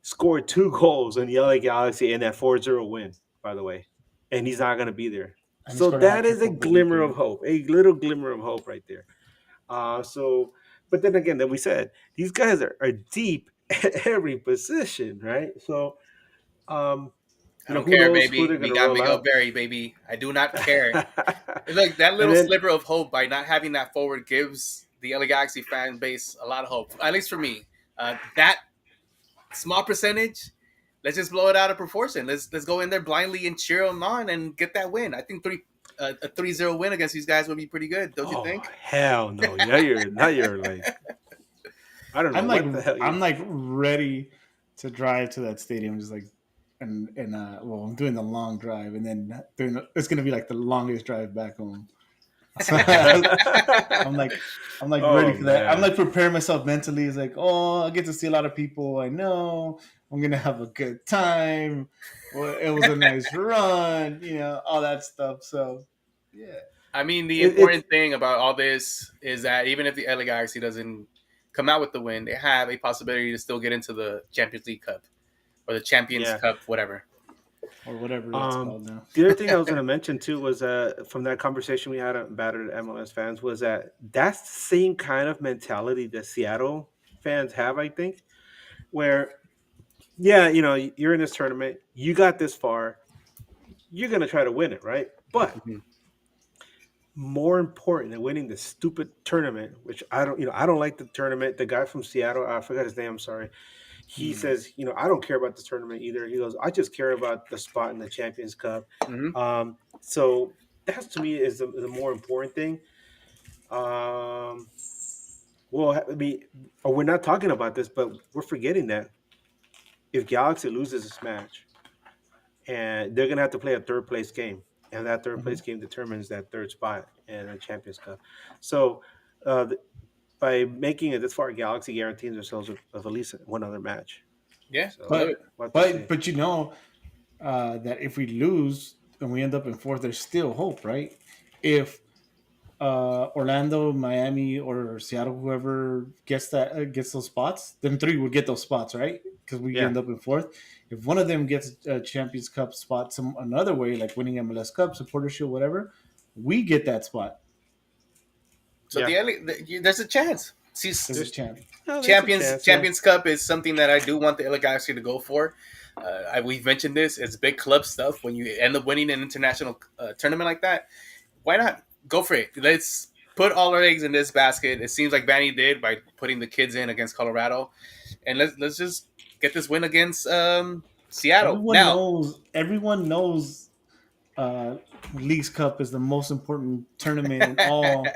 E: scored 2 goals in the LA Galaxy in that 4-0 win, by the way, and he's not going to be there.
G: And he
E: So
G: scored a
E: that is
G: hat-trick
E: a
G: over the
E: glimmer of
G: weekend.
E: hope, a little glimmer of hope right there. But then again, we said these guys are deep at every position, right? So,
D: I don't
E: who
D: care,
E: knows who
D: baby.
E: they're
D: We
E: going to
D: got
E: roll
D: Miguel
E: out?
D: Berry, baby. I do not care. Look, that
E: And
D: little
E: then,
D: sliver of hope by not having that forward gives the LA Galaxy fan base a lot of hope. At least for me, that small percentage. Let's just blow it out of proportion. Let's go in there blindly and cheer them on and get that win. I think a 3-0 win against these guys would be pretty good, don't you
E: oh
D: think?
E: hell no! Now you're like, I don't know what the hell
G: I'm
E: you.
G: like ready to drive to that stadium, just like, and well, I'm doing the long drive, and then it's gonna be like the longest drive back home. So I'm like, I'm like ready
E: Oh
G: for that. I'm
E: man.
G: like preparing myself mentally. It's like, oh, I get to see a lot of people I know. I'm gonna have a good time. Well, it was a nice run, all that stuff. So, yeah.
D: I mean, the
E: It's
D: important thing about all this is that even if the LA Galaxy doesn't come out with the win, they have a possibility to still get into the Champions League Cup. or the Champions
E: Yeah.
D: Cup, whatever.
G: or whatever it's called now.
E: The other thing I was going to mention too was from that conversation we had at Battered MLS fans was that that's the same kind of mentality that Seattle fans have, I think, where yeah, you're in this tournament, you got this far, you're going to try to win it, right? But
D: Mhm.
E: more important than winning this stupid tournament, which I don't like the tournament. The guy from Seattle, I forgot his name, I'm sorry. He says, I don't care about this tournament either. He goes, I just care about the spot in the Champions Cup.
D: Mhm.
E: So that's to me is the more important thing. Well, I mean, we're not talking about this, but we're forgetting that if Galaxy loses this match, and they're gonna have to play a third place game, and that third place game determines that third spot in the Champions Cup. So, by making it this far, Galaxy guarantees themselves of at least one other match.
D: Yeah,
E: So,
D: I love it.
E: what to say?
G: But that if we lose and we end up in fourth, there's still hope, right? If Orlando, Miami, or Seattle, whoever gets those spots, then three would get those spots, right? Because we
E: Yeah.
G: end up in fourth. If one of them gets a Champions Cup spot some another way, like winning MLS Cup, Supporter Shield, whatever, we get that spot.
D: So
E: Yeah.
D: there's a chance. See,
G: There's a chance.
E: No, there's a chance, yeah.
D: Champions Cup is something that I do want the LA Galaxy to go for. We've mentioned this. It's big club stuff. When you end up winning an international tournament like that, why not go for it? Let's put all our eggs in this basket. It seems like Vanny did by putting the kids in against Colorado, and let's just get this win against Seattle.
G: Everyone knows Leagues Cup is the most important tournament in all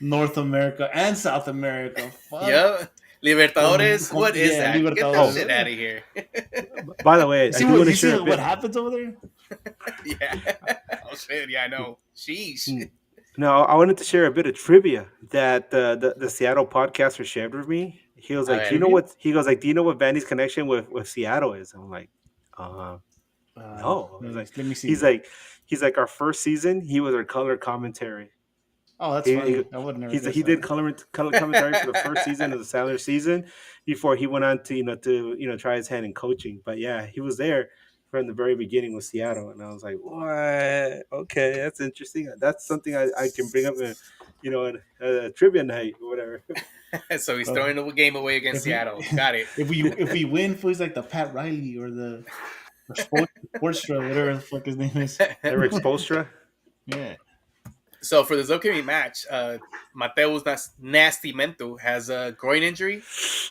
G: North America and South America. Fuck.
D: Yeah, Libertadores. What is
G: Yeah,
D: that? Get that
G: Libertadores.
D: shit out of here.
E: By the way, I
G: See
E: do want to
G: you see
E: share a
G: what
E: bit.
G: happens over there?
D: Yeah. Oh shit. Yeah, I know. Sheesh.
E: No, I wanted to share a bit of trivia that the Seattle podcaster shared with me. He was like,
D: Okay.
E: "Do you know what?" He goes like, "Do you know what Vandy's connection with Seattle is?" I'm like, no. I was like,
G: Let me see.
E: he's like our first season. He was our color commentary.
G: Oh, that's
E: He,
G: funny.
E: he,
G: I would never.
E: he's
G: guess
E: he did
G: that.
E: color commentary for the first season of the Sailor season before he went on to try his hand in coaching. But yeah, he was there from the very beginning with Seattle, and I was like, what? Okay, that's interesting. That's something I can bring up in a trivia night or whatever.
D: So he's throwing the game away against
G: If we-
D: Seattle. Got it.
G: If we win, he's like the Pat Riley or the Sportstra, whatever the fuck his name is.
E: Eric Spolstra.
G: Yeah.
D: So for this upcoming match, Mateus Nascimento has a groin injury.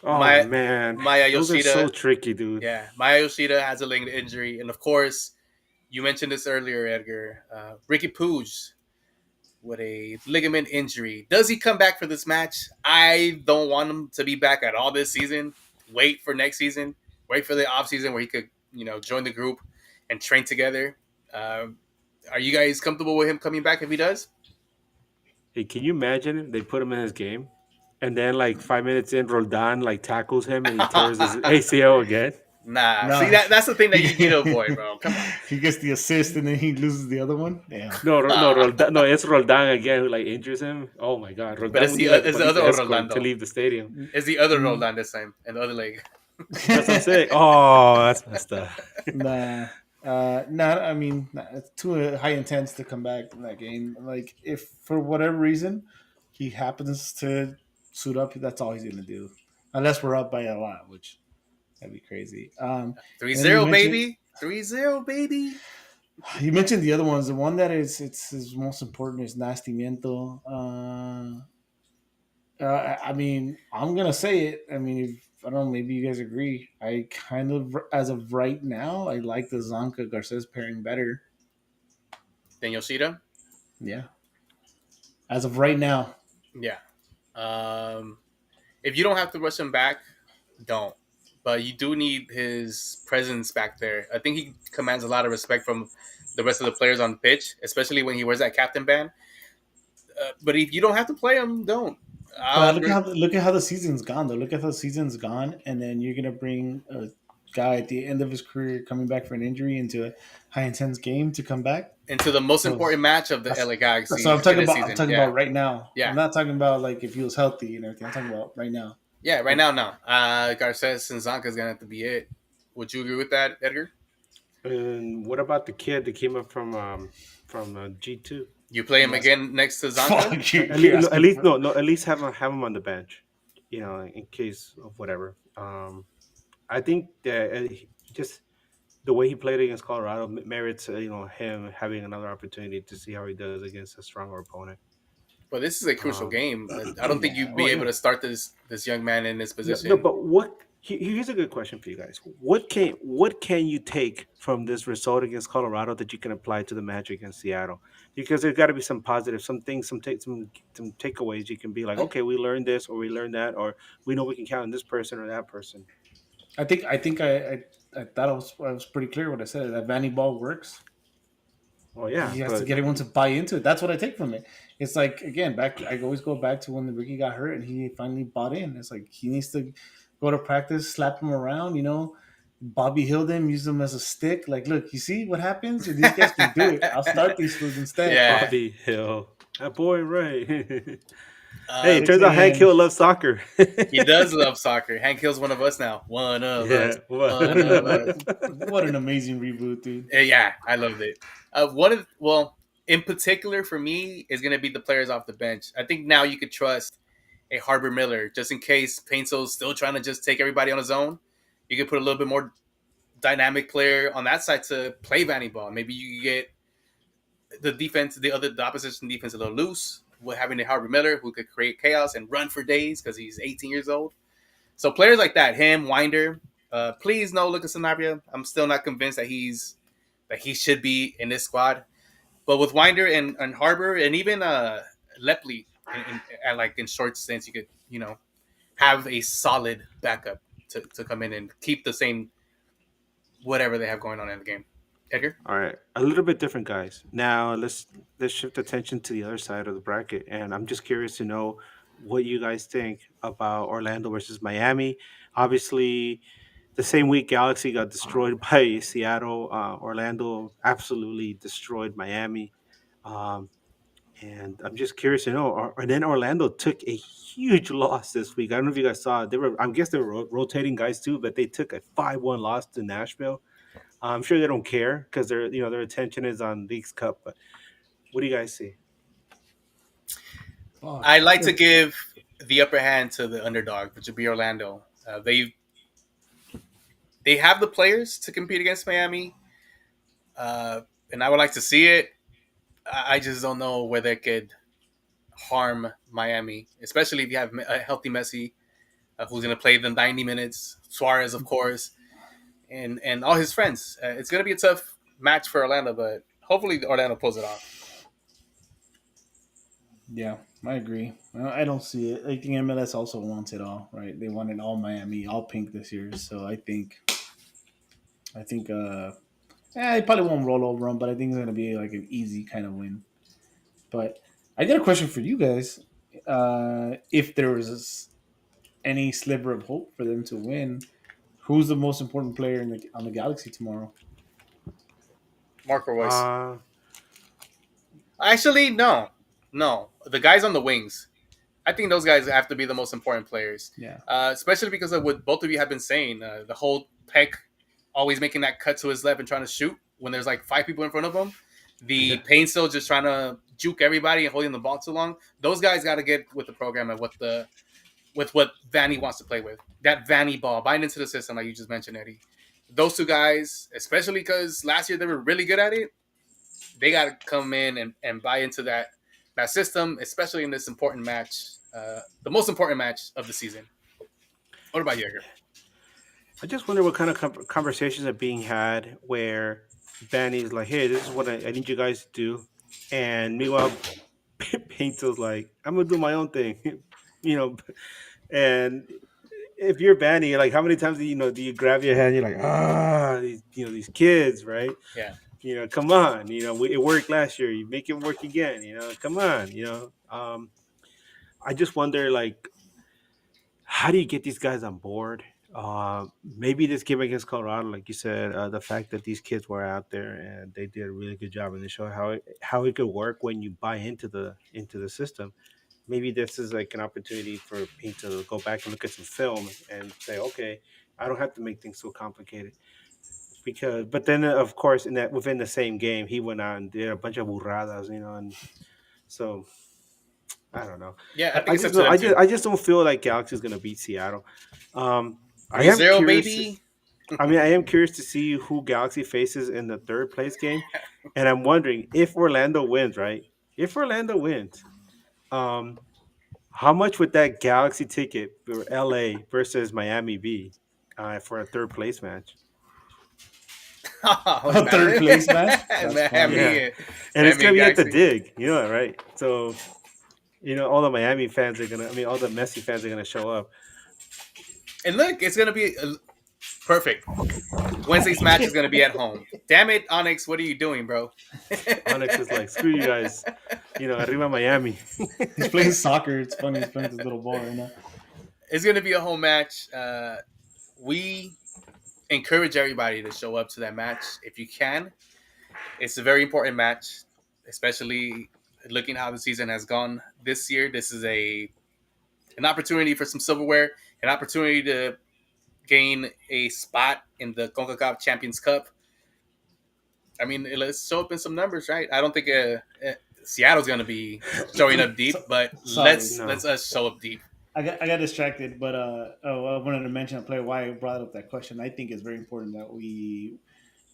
E: Oh man,
D: Maya
E: those are
D: Yoshida.
E: so tricky, dude.
D: Yeah, Maya Yoshida has a leg injury, and of course, you mentioned this earlier, Edgar. Ricky Puig with a ligament injury. Does he come back for this match? I don't want him to be back at all this season. Wait for next season. Wait for the off season where he could, join the group and train together. Are you guys comfortable with him coming back if he does?
E: Hey, can you imagine if they put him in his game, and then like 5 minutes in, Roldan like tackles him and he tears his ACL again?
D: Nah.
G: No.
D: See, that's the thing that you need to avoid, bro. Come on.
G: He gets the assist and then he loses the other one. Damn.
E: No, Roldan, no, it's Roldan again who like injures him. Oh my god, Roldan
D: But it's
E: would
D: the-
E: be, like,
D: it's the
E: police
D: other
E: escort
D: Rolando.
E: to leave the stadium.
D: It's the other Roldan this time, and the other leg.
E: That's what I'm saying. Oh, that's messed up.
G: I mean, it's too high intense to come back in that game. Like, if for whatever reason he happens to suit up, that's all he's gonna do, unless we're up by a lot, which that'd be crazy.
D: 3-0, baby. 3-0, baby.
G: You mentioned the other ones. The one that is most important is Nastimiento. I mean, I'm gonna say it. I mean, if I don't know, maybe you guys agree. I kind of, as of right now, I like the Zanka Garces pairing better.
D: Then Yoshida?
G: Yeah. As of right now.
D: Yeah. If you don't have to rush him back, don't. But you do need his presence back there. I think he commands a lot of respect from the rest of the players on the pitch, especially when he wears that captain band. But if you don't have to play him, don't.
G: Look at how the season's gone, though. Look at how the season's gone, and then you're gonna bring a guy at the end of his career coming back for an injury into a high intense game to come back
D: into the most important match of the LA Galaxy.
G: So I'm talking about.
D: Season.
G: I'm talking about right now.
D: Yeah.
G: I'm not talking about like if he was healthy and everything. I'm talking about right now.
D: Yeah, right now, no. Garces and Zanka is gonna have to be it. Would you agree with that, Edgar?
E: And what about the kid that came up from G2?
D: You play him
G: Yes.
D: again next to Zanka?
G: Fuck, you're,
E: At
G: you're
E: least, at
G: asking
E: least
G: for.
E: no, no. At least have him on the bench, in case of whatever. I think that just the way he played against Colorado merits him having another opportunity to see how he does against a stronger opponent.
D: But this is a crucial
E: Um,
D: game. I don't think
G: Yeah.
D: you'd
E: oh
D: be able
E: yeah,
D: to start this young man in this
E: no, no,
D: position.
E: but here's a good question for you guys. What can you take from this result against Colorado that you can apply to the match against Seattle? Because there's got to be some positive, some things, some takeaways. You can be like,
D: I,
E: okay, we learned this, or we learned that, or we know we can count on this person or that person.
G: I thought I was pretty clear what I said. That Vanny Ball works.
E: Oh yeah,
G: He has to
E: but
G: get everyone to buy into it. That's what I take from it. It's like again, back. I always go back to when the Ricky got hurt and he finally bought in. It's like he needs to go to practice, slap him around. Bobby Hill him, use him as a stick. Like, look, you see what happens? If these guys can do it, I'll start these fools instead.
D: yeah.
E: Bobby Hill, that boy, right? Hey,
D: Uh,
E: it turns out Hank
G: Freaking
E: Hill loves soccer.
D: he does love soccer. Hank Hill's one of us now. One of
E: Yeah,
D: us.
E: what?
D: One of us.
G: what an amazing reboot, dude.
D: Yeah, I loved it. One of well, in particular for me is going to be the players off the bench. I think now you could trust a Harbor Miller just in case Painsel's still trying to just take everybody on his own. You could put a little bit more dynamic player on that side to play Vanny ball. Maybe you could get the defense, the opposition defense a little loose with having a Harbor Miller who could create chaos and run for days because he's 18 years old. So players like that, him, Winder, please no Lucas Sanabria. I'm still not convinced that he should be in this squad. But with Winder and Harbor and even Lepley, like in short stints, you could have a solid backup to come in and keep the same whatever they have going on in the game. Edgar,
E: All right, a little bit different, guys. Now let's shift attention to the other side of the bracket, and I'm just curious to know what you guys think about Orlando versus Miami. Obviously, the same week Galaxy got destroyed by Seattle, Orlando absolutely destroyed Miami. Um, and I'm just curious to know. And then Orlando took a huge loss this week. I don't know if you guys saw it. I guess they were rotating guys too, but they took a 5-1 loss to Nashville. I'm sure they don't care because their attention is on Leagues Cup. But what do you guys see?
G: Fuck.
D: I like to give the upper hand to the underdog, which would be Orlando. They have the players to compete against Miami, and I would like to see it. I just don't know whether it could harm Miami, especially if you have a healthy Messi, who's going to play the 90 minutes. Suarez, of course, and all his friends. It's going to be a tough match for Orlando, but hopefully Orlando pulls it off.
G: Yeah, I agree. I don't see it. I think MLS also wants it all, right? They wanted all Miami, all pink this year. So I think, it probably won't roll over them, but I think it's gonna be like an easy kind of win. But I got a question for you guys. If there was any sliver of hope for them to win, who's the most important player on the Galaxy tomorrow?
D: Marco Royce.
E: Uh,
D: Actually, no. No. The guys on the wings. I think those guys have to be the most important players,
G: Yeah,
D: especially because of what both of you have been saying. The whole Peck always making that cut to his left and trying to shoot when there's like 5 people in front of him. The Payne still just trying to juke everybody and holding the ball too long. Those guys got to get with the program and with what Vanny wants to play with. That Vanny ball, bind into the system, like you just mentioned, Eddie. Those two guys, especially because last year they were really good at it, they got to come in and buy into that system, especially in this important match, the most important match of the season. What about you, Edgar?
E: I just wonder what kind of conversations are being had where Banny's like, "Hey, this is what I need you guys to do," and meanwhile, Pinto's like, "I'm gonna do my own thing," you know. And if you're Banny, like, how many times do you grab your hand? You're like, these kids, right?
D: Yeah.
E: Come on. It worked last year. You make it work again. Come on. I just wonder, like, how do you get these guys on board? Maybe this game against Colorado, like you said, the fact that these kids were out there and they did a really good job, and they showed how it could work when you buy into the system. maybe this is like an opportunity for me to go back and look at some film and say, okay, I don't have to make things so complicated. Because, but then of course, in that within the same game, he went out and did a bunch of burradas, and so I don't know.
D: Yeah, I
E: I,
D: think
E: I
D: it's up
E: just
D: to
E: don't.
D: them
E: I just
D: too.
E: I just don't feel like Galaxy's gonna beat Seattle. I
D: Three
E: am
D: zero,
E: curious.
D: baby.
E: I mean, I am curious to see who Galaxy faces in the third place game, and I'm wondering if Orlando wins. Right? If Orlando wins, um, how much would that Galaxy ticket for LA versus Miami be for a third place match?
D: Oh,
G: A third place match. That's funny.
E: Yeah,
D: Miami,
E: and it's
D: Miami
E: gonna be at the
D: Galaxy.
E: Dig. You know that, right? So all the Miami fans are gonna. I mean, all the Messi fans are gonna show up.
D: And look, it's gonna be perfect. Wednesday's match is gonna be at home. Damn it, Onyx, what are you doing, bro?
E: Onyx is like, screw you guys. Arriba Miami.
G: He's playing soccer. It's funny. He's playing this little ball right now.
D: It's gonna be a home match. We encourage everybody to show up to that match if you can. It's a very important match, especially looking how the season has gone this year. This is an opportunity for some silverware, an opportunity to gain a spot in the CONCACAF Champions Cup. I mean, let's show up in some numbers, right? I don't think Seattle's going to be showing up deep, but
G: Sorry.
D: let's
E: No.
D: let's us show up deep.
G: I got distracted, but I wanted to mention a player. Why I brought up that question? I think it's very important that we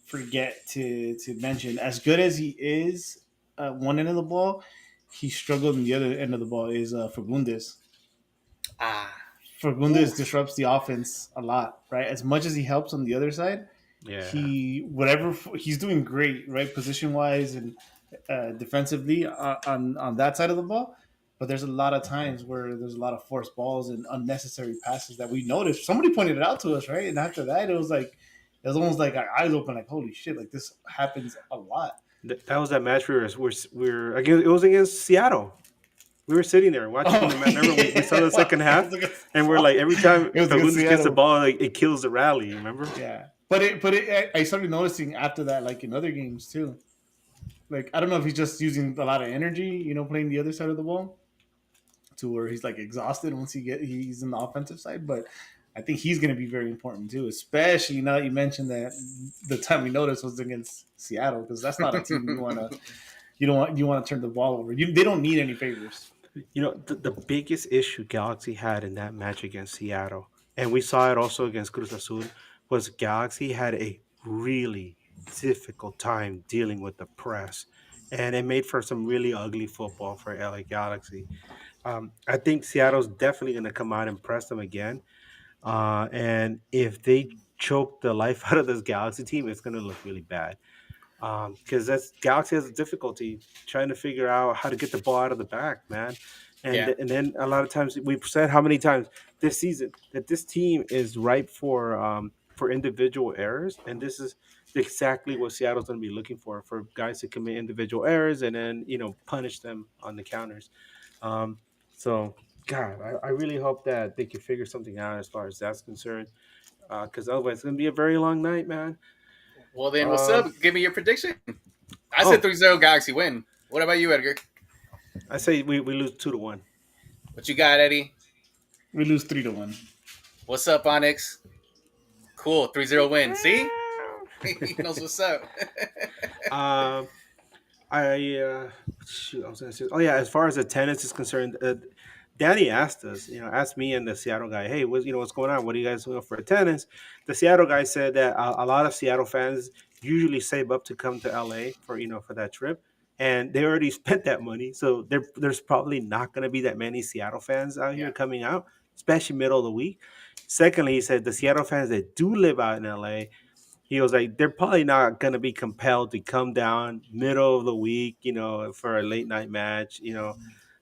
G: forget to mention. As good as he is, one end of the ball, he struggled in the other end of the ball. Is Fagundes.
D: Ah,
G: Fagundes disrupts the offense a lot, right? As much as he helps on the other side,
E: Yeah.
G: he's doing great, right? Position wise and defensively on that side of the ball. But there's a lot of times where there's a lot of forced balls and unnecessary passes that we noticed. Somebody pointed it out to us, right? And after that, it was almost like our eyes open, like holy shit, like this happens a lot.
E: That was that match we were again. It was against Seattle. We were sitting there watching the match. Remember, we saw the second half, and we're like, every time
G: It was against
E: Fagundes gets the
G: Seattle.
E: ball, like, it kills the rally. Remember?
G: Yeah, I started noticing after that, like in other games too. Like I don't know if he's just using a lot of energy, playing the other side of the ball, to where he's like exhausted once he's in the offensive side. But I think he's going to be very important too, especially now that you mentioned that the time we noticed was against Seattle, because that's not a team you want to turn the ball over. They don't need any favors.
E: The biggest issue Galaxy had in that match against Seattle, and we saw it also against Cruz Azul, was Galaxy had a really difficult time dealing with the press, and it made for some really ugly football for LA Galaxy. I think Seattle's definitely going to come out and press them again, and if they choke the life out of this Galaxy team, it's going to look really bad. Because that's Galaxy has a difficulty trying to figure out how to get the ball out of the back, man. And
D: yeah,
E: and then a lot of times we've said how many times this season that this team is ripe for individual errors, and this is exactly what Seattle's going to be looking for guys to commit individual errors and then punish them on the counters. Um, so God, I really hope that they can figure something out as far as that's concerned, because otherwise it's going to be a very long night, man.
D: well then, what's up?
E: Um,
D: Give me your prediction. I said
E: oh,
D: 3-0 Galaxy win. What about you, Edgar?
E: I say we lose 2-1.
D: What you got, Eddie?
G: We lose 3-1.
D: What's up, Onyx? Cool, 3-0 win. See? He knows what's up.
E: Um, I shoot, I was gonna say, oh yeah, as far as attendance is concerned, Danny asked us, asked me and the Seattle guy, hey, what's going on? What do you guys doing for attendance? The Seattle guy said that a lot of Seattle fans usually save up to come to LA for that trip, and they already spent that money, so there's probably not going to be that many Seattle fans out here
D: Yeah.
E: coming out, especially middle of the week. Secondly, he said the Seattle fans that do live out in LA, he was like, they're probably not going to be compelled to come down middle of the week, for a late night match,
G: For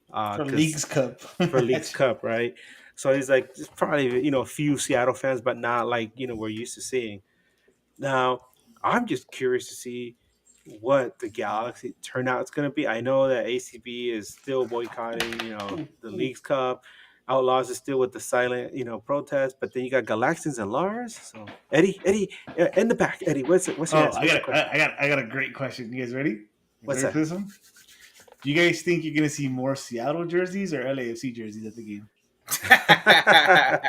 E: because
G: League's Cup.
E: for League's Cup, right? So he's like, there's probably a few Seattle fans, but not like we're used to seeing. Now, I'm just curious to see what the Galaxy turnout's going to be. I know that ACB is still boycotting, the League's Cup. Outlaws is still with the silent, protest. But then you got Galaxians and Lars. So Eddie, in the back, Eddie, what's your
G: Oh,
E: answer? What's your question?
G: I got a great question. You guys ready?
E: What's
G: Ready
E: that?
G: for this one? Do you guys think you're gonna see more Seattle jerseys or LAFC jerseys at the game?
D: I'll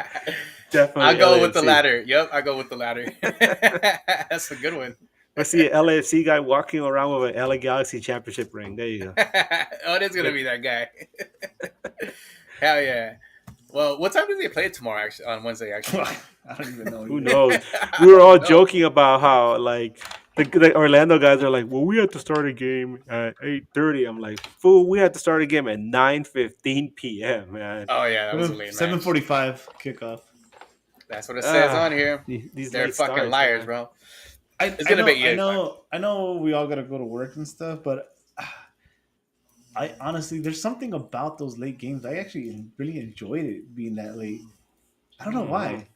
E: Definitely
D: go with the
E: LAFC.
D: latter. Yep, I'll go with the latter. That's a good one.
E: I see an LAFC guy walking around with an LA Galaxy championship ring. There you go.
D: Oh, it is gonna be that guy. Hell yeah. Well, what time do they play tomorrow? Actually, on Wednesday. Actually,
G: I don't even know.
E: Who knows? We were all joking about how like the Orlando guys are like, well, we had to start a game at 8:30. I'm like, fool, we had to start a game at 9:15 p.m. Man.
D: Oh yeah, that was a late match.
G: 7:45 kickoff.
D: That's what it says on here.
E: These
D: They're
E: late
D: fucking
E: starts,
D: liars,
E: man.
D: bro.
G: I,
D: It's
G: I
D: gonna
G: know,
D: be
G: I know we all gotta go to work and stuff, but I honestly, there's something about those late games. I actually really enjoyed it being that late. I don't know why.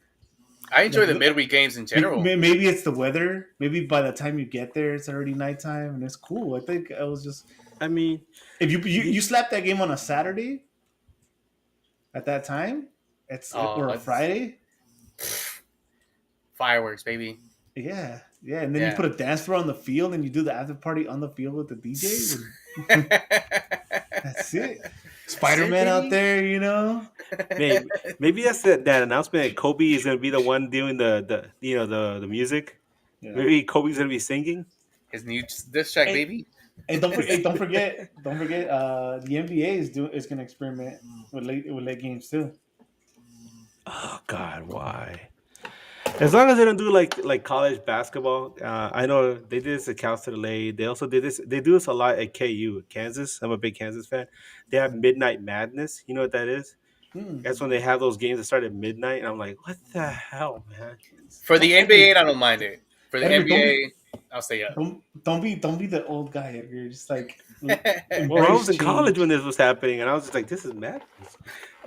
D: I enjoy the
G: Like,
D: midweek games in general.
G: Maybe it's the weather. Maybe by the time you get there, it's already nighttime and it's cool. I think I was just
E: I mean,
G: if you slap that game on a Saturday at that time, or a
D: it's
G: Friday,
D: fireworks, baby.
G: yeah, and then
D: Yeah.
G: you put a dance floor on the field and you do the after party on the field with the DJ. That's it. Spider-Man out there,
E: maybe that's that announcement that Kobe is gonna be the one doing the music.
G: Yeah.
E: Maybe Kobe's gonna be singing.
D: His new diss track,
G: Hey.
D: baby.
G: And don't forget. The NBA is going to experiment with late games too.
E: Oh God, why? As long as they don't do like college basketball, I know they did this at Cal State LA. They also did this. They do this a lot at KU, Kansas. I'm a big Kansas fan. They have Midnight Madness. You know what that is? That's when they have those games that start at midnight, and I'm like, what the hell, man?
D: For the NBA, I don't mind it. For the
G: Edgar,
D: NBA, I'll stay up.
G: Don't be the old guy, Edgar. Just like
E: Well, I
G: embrace
E: was in
G: change.
E: college when this was happening, and I was just like, this is madness.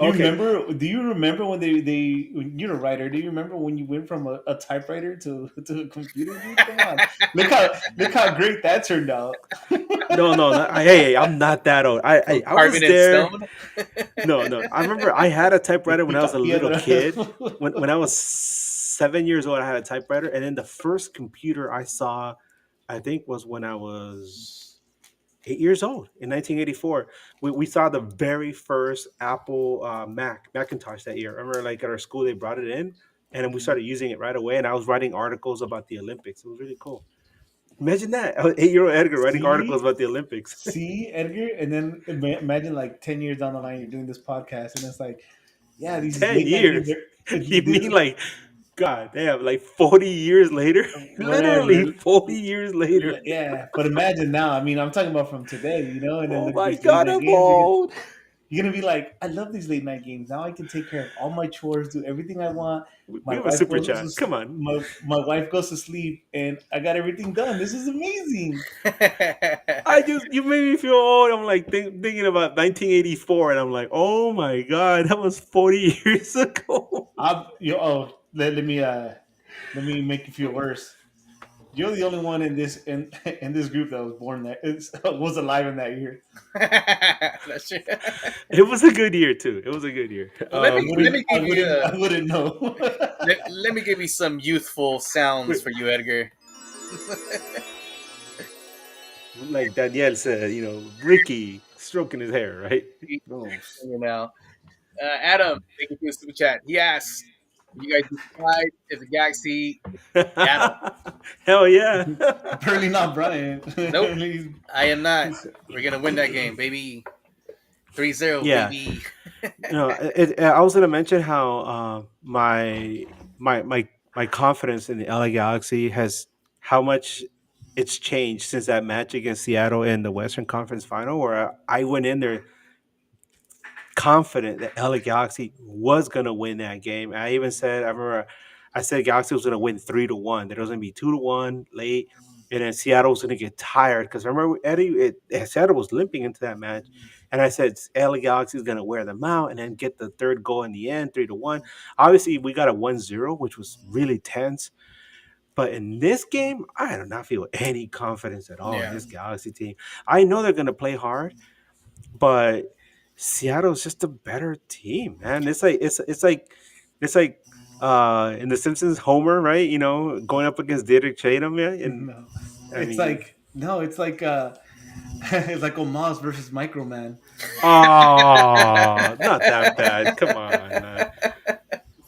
G: Do you remember when when you're a writer? Do you remember when you went from a typewriter to a computer? Dude? Come on, look how great that turned out.
E: No, hey, I'm not that old. I was
D: Carving in
E: there.
D: stone.
E: No. I remember I had a typewriter when I was a little kid. When I was 7 years old, I had a typewriter, and then the first computer I saw, I think, was when I was 8 years old in 1984. We saw the very first Apple Macintosh that year. I remember, like at our school, they brought it in, and then we started using it right away. And I was writing articles about the Olympics. It was really cool. Imagine that. I was 8-year-old Edgar writing articles about the Olympics.
G: See, Edgar, and then imagine like 10 years down the line, you're doing this podcast, and it's like, yeah, these
E: 10
G: late night
E: years.
G: games
E: You mean like, God damn, like 40 years later? Literally 40 years later.
G: Yeah, but imagine now. I mean, I'm talking about from today, and then
E: Oh
G: look at
E: my
G: these late
E: God,
G: night
E: I'm
G: games,
E: old.
G: You're gonna be like, I love these late night games. Now I can take care of all my chores, do everything I want.
E: We have a super chat. Come on.
G: My wife goes to sleep, and I got everything done. This is amazing.
E: You made me feel old. I'm like thinking about 1984, and I'm like, oh my God, that was 40 years ago.
G: Let me make you feel worse. You're the only one in this group that was born was alive in that year.
D: That's true.
E: It was a good year too. It was a good year.
D: Let me give you.
G: I wouldn't know.
D: Let me give you some youthful sounds for you, Edgar.
E: Like Danielle said, Ricky stroking his hair, right?
D: You know, Adam, thank you for the super chat. He asks, "You guys decide if the Galaxy?"
E: Hell yeah!
G: Apparently not Brian.
D: Nope, I am not. We're gonna win that game, baby. 3-0,
E: Yeah.
D: baby.
E: I was gonna mention how my confidence in the LA Galaxy has how much it's changed since that match against Seattle in the Western Conference Final, where I went in there confident that LA Galaxy was gonna win that game. I even said, I remember I said Galaxy was gonna win 3-1, that it was gonna be 2-1 late, and then Seattle was gonna get tired because I remember Seattle was limping into that match, and I said LA Galaxy is gonna wear them out and then get the third goal in the end, 3-1. Obviously, we got a 1-0, which was really tense. But in this game, I do not feel any confidence at all in this Galaxy team. I know they're gonna play hard, but Seattle's just a better team, man. It's like in The Simpsons, Homer, right? Going up against Derek Chatham, yeah. And
G: it's like It's like Omas versus Microman.
E: Oh, not that bad. Come on, man.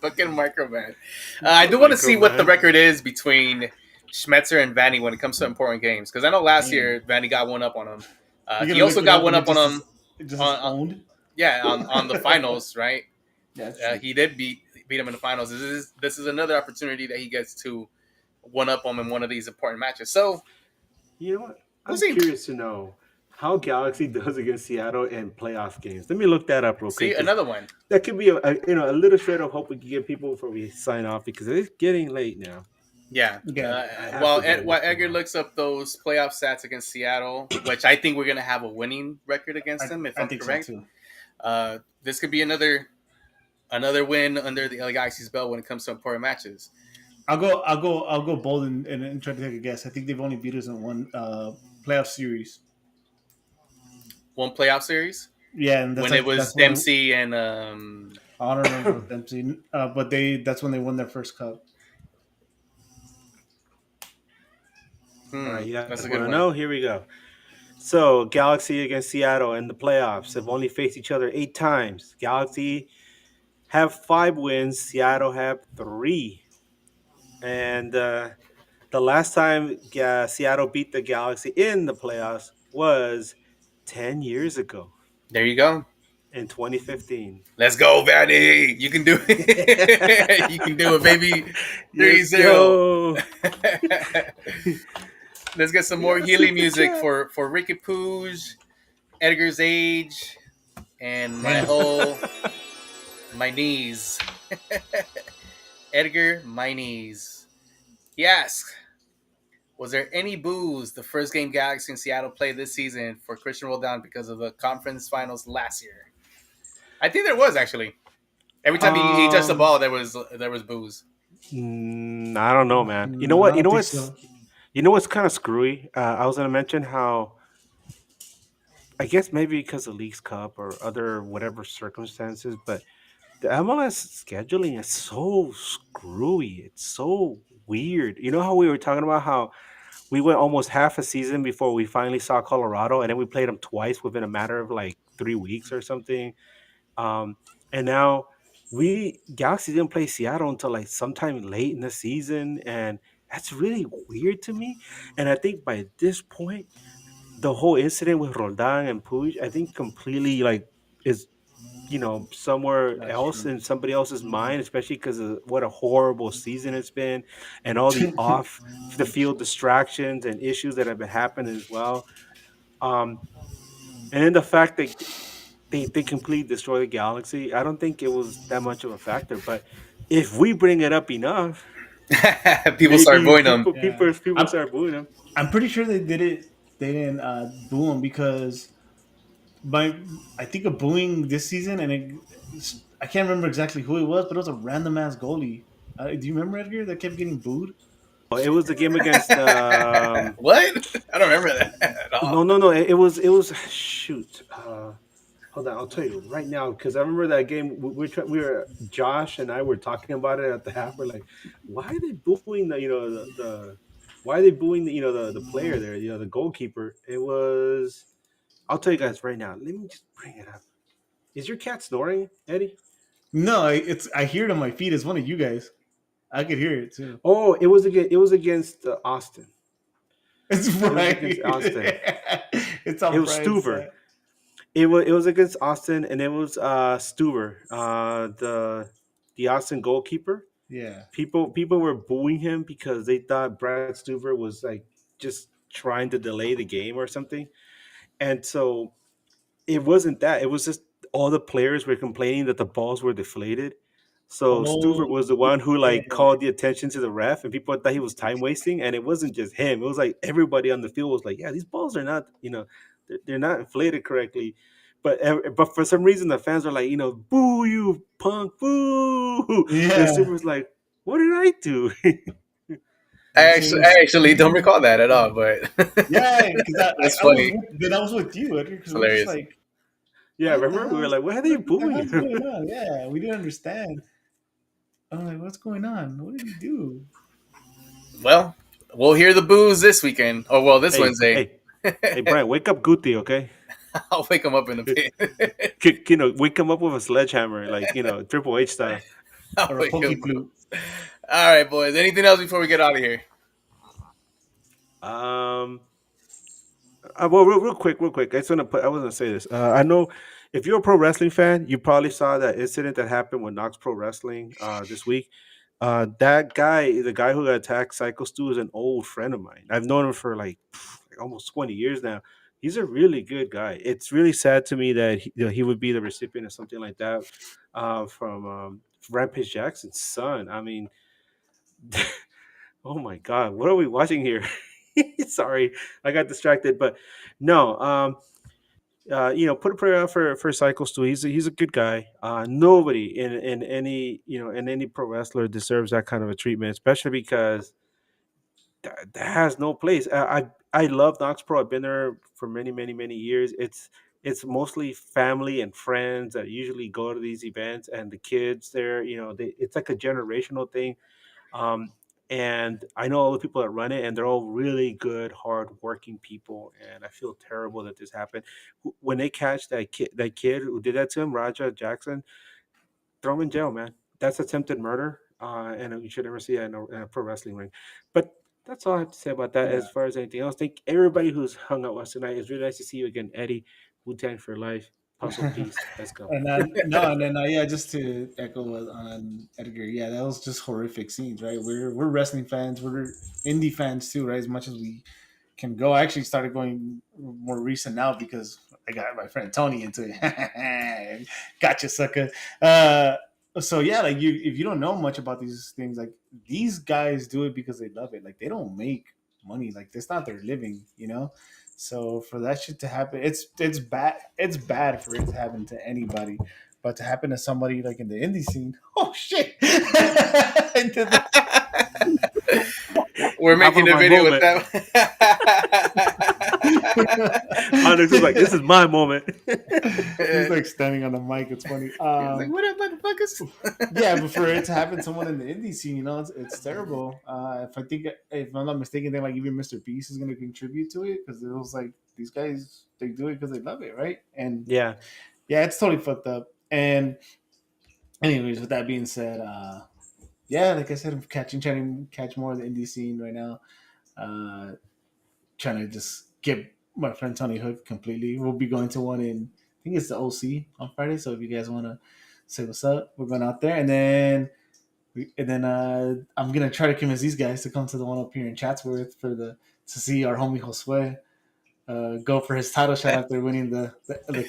D: Fucking Microman. I do want to see what the
E: Microman.
D: record is between Schmetzer and Vanny when it comes to important games, because I know last
G: Damn.
D: year Vanny got one up on him.
G: You're
D: He
G: gonna
D: also
G: look it
D: got
G: up
D: one
G: and
D: up on him
G: it just is
D: on
G: owned.
D: on the finals, right?
G: That's true.
D: He did beat him in the finals. This is another opportunity that he gets to one up him in one of these important matches. So
E: You know what?
D: we'll
E: I'm
D: see.
E: curious to know how Galaxy does against Seattle in playoff games. Let me look that up real quick.
D: See
E: 'Cause
D: another one.
E: that could be a little shred of hope we can give people before we sign off because it's getting late now.
D: Yeah.
G: Yeah.
E: I have
D: While
E: to go look
D: Edgar
E: them up.
D: looks up those playoff stats against Seattle, which I think we're gonna have a winning record against them, if
G: I
D: I'm
G: think
D: correct.
G: so too.
D: This could be another win under the LA Galaxy's belt when it comes to important matches.
G: I'll go bold and try to take a guess. I think they've only beat us in one playoff series.
D: One playoff series
G: Yeah, and
D: when it was
G: that's when
D: Dempsey and
G: I don't remember with Dempsey, but that's when they won their first cup.
E: All right, you
D: that's
E: guys
D: a
E: want
D: good
E: to
D: one.
E: know? Here we go. So, Galaxy against Seattle in the playoffs have only faced each other 8 times. Galaxy have 5 wins, Seattle have 3. And the last time Seattle beat the Galaxy in the playoffs was 10 years ago
D: There you go.
E: in 2015.
D: Let's go, Vanny. You can do it. You can do it, baby.
E: Yes,
D: 3-0.
E: go.
D: Let's get some
E: We
D: more
E: got a
D: healing
E: super
D: music
E: chat.
D: for Ricky Pooj, Edgar's age, and my knees. Edgar, my knees. He asks, was there any booze the first game Galaxy and Seattle played this season for Christian Roldan because of the conference finals last year? I think there was actually. Every time he touched the ball, there was booze.
E: I don't know, man. You know
G: I
E: what?
G: don't think so.
E: You know what's kind of screwy? I was gonna mention how I guess maybe because of Leagues Cup or other whatever circumstances, but the MLS scheduling is so screwy. It's so weird. You know how we were talking about how we went almost half a season before we finally saw Colorado, and then we played them twice within a matter of like 3 weeks or something. Um, and now we Galaxy didn't play Seattle until like sometime late in the season, and that's really weird to me. And I think by this point, the whole incident with Roldan and Puig, I think completely like is somewhere
G: That's
E: else
G: true.
E: in somebody else's mind, especially because of what a horrible season it's been and all the off the field distractions and issues that have been happening as well. Um, and then the fact that they completely destroy the galaxy, I don't think it was that much of a factor. But if we bring it up enough,
D: People start
E: maybe
D: booing him.
E: people
G: I'm
E: start booing him.
G: I'm pretty sure they did it. They didn't boo him because by I think of booing this season, and I can't remember exactly who it was, but it was a random ass goalie. Do you remember Edgar that kept getting booed?
E: It was the game against
D: What? I don't remember that at all.
E: no. It was shoot. Hold on, I'll tell you right now because I remember that game. We were Josh and I were talking about it at the half. We're like, why are they booing the why are they booing the player there? The goalkeeper. It was. I'll tell you guys right now. Let me just bring it up. Is your cat snoring, Eddie?
G: No, I hear it on my feet. It's one of you guys. I could hear it too.
E: Oh, it was against Austin.
G: It's
E: It was
G: right.
E: against Austin.
G: It's on
E: It was
G: Brian's
E: Stuver.
G: side.
E: It was against Austin, and it was Stuver, the Austin goalkeeper.
G: Yeah.
E: People were booing him because they thought Brad Stuver was like just trying to delay the game or something. And so it wasn't that. It was just all the players were complaining that the balls were deflated. So
G: Oh,
E: Stuver was the one who
G: yeah.
E: like called the attention to the ref, and people thought he was time wasting. And it wasn't just him; it was like everybody on the field was like, "Yeah, these balls are not, they're not inflated correctly." But for some reason, the fans are like, "Boo you, punk, boo!" And
G: Yeah.
E: Stuver was like, "What did I do?"
D: I actually don't recall that at all, but
G: Yeah, because
D: that's
G: I was
D: funny.
G: then I was with you, Edgar,
D: It's
G: because we're just
D: hilarious.
G: like,
E: Yeah,
G: what the
E: remember we were
G: hell?
E: like, "Why are they
G: What the
E: booing
G: hell's
E: him?"
G: going on? Yeah, we didn't understand. I'm like, what's going on? What did he do?
D: Well, we'll hear the booze this weekend. Oh well, this
E: Hey,
D: Wednesday.
E: hey, Hey, Brian, wake up Guti, okay?
D: I'll wake him up in a bit.
E: Wake him up with a sledgehammer, like Triple H style.
D: I'll
G: Or a
D: wake
G: pokey
D: him up.
G: flute.
D: All right, boys. Anything else before we get out of here?
E: Um, well, real quick. I was gonna say this. I know if you're a pro wrestling fan, you probably saw that incident that happened with Knox Pro Wrestling this week. That guy, the guy who got attacked, Psycho Stu, is an old friend of mine. I've known him for like almost 20 years now. He's a really good guy. It's really sad to me that he would be the recipient of something like that from Rampage Jackson's son. I mean, oh my God, what are we watching here? Sorry, I got distracted, but no. Put a prayer out for Cycles too. He's a good guy. Nobody in any in any pro wrestler deserves that kind of a treatment, especially because that has no place. I love Knox Pro. I've been there for many years. It's mostly family and friends that usually go to these events, and the kids there. It's like a generational thing. Um, and I know all the people that run it, and they're all really good, hard-working people. And I feel terrible that this happened. When they catch that kid who did that to him, Raja Jackson, throw him in jail, man. That's attempted murder, and you should never see that in a pro wrestling ring. But that's all I have to say about that.
G: Yeah.
E: As far as anything else, thank everybody who's hung out with us tonight. It's really nice to see you again, Eddie. Wu-Tang for life. Puzzle piece. Let's go.
G: And then no, and then yeah, just to echo what on Edgar, yeah, that was just horrific scenes, right? We're wrestling fans, we're indie fans too, right? As much as we can go. I actually started going more recent now because I got my friend Tony into it. Gotcha, sucker. So yeah, like if you don't know much about these things, like these guys do it because they love it. Like they don't make money. Like that's not their living. So for that shit to happen, it's bad. It's bad for it to happen to anybody, but to happen to somebody like in the indie scene, oh shit! Into the
D: We're making a
E: my
D: video with
E: moment.
D: that.
E: Onyx was like, "This is my moment."
G: He's like standing on the mic. It's funny.
D: He's like, what up, motherfuckers?
G: Yeah, but for it to happen to someone in the indie scene, it's terrible. If I'm not mistaken, then like even Mr. Beast is going to contribute to it because it was like these guys they do it because they love it, right? And
E: Yeah.
G: yeah, it's totally fucked up. And anyways, with that being said, yeah, like I said, I'm trying to catch more of the indie scene right now. Uh, Trying to just get my friend Tony hooked completely. We'll be going to one I think it's the OC on Friday. So if you guys want to say what's up, we're going out there, and then I'm gonna try to convince these guys to come to the one up here in Chatsworth to see our homie Josue go for his title shot after winning the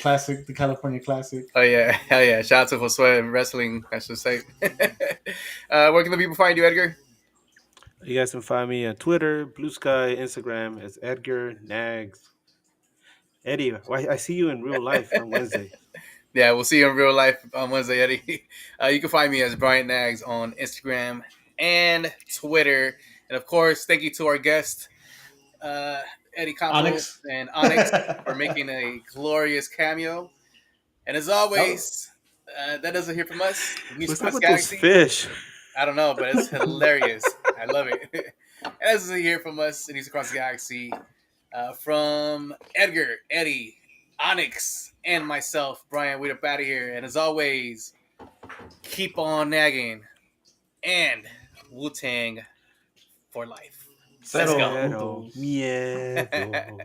G: classic, the California Classic.
D: Oh yeah, hell yeah! Shout out to Josue Wrestling, I should say. Where can the people find you, Edgar?
E: You guys can find me on Twitter, Blue Sky, Instagram as Edgar Nags. Eddie, I see you in real life on Wednesday.
D: Yeah, we'll see you in real life on Wednesday, Eddie. You can find me as Brian Nags on Instagram and Twitter. And of course, thank you to our guest, Eddie Campos
G: Onyx.
D: and Onyx for making a glorious cameo. And as always, that doesn't hear from us.
E: What's up with those fish?
D: I don't know, but it's hilarious. I love it. And that doesn't hear from us. It needs across the galaxy. From Edgar, Eddie, Onyx, and myself, Brian, we're up out of here. And as always, keep on nagging and Wu-Tang for life. Let's go.
E: Miedo.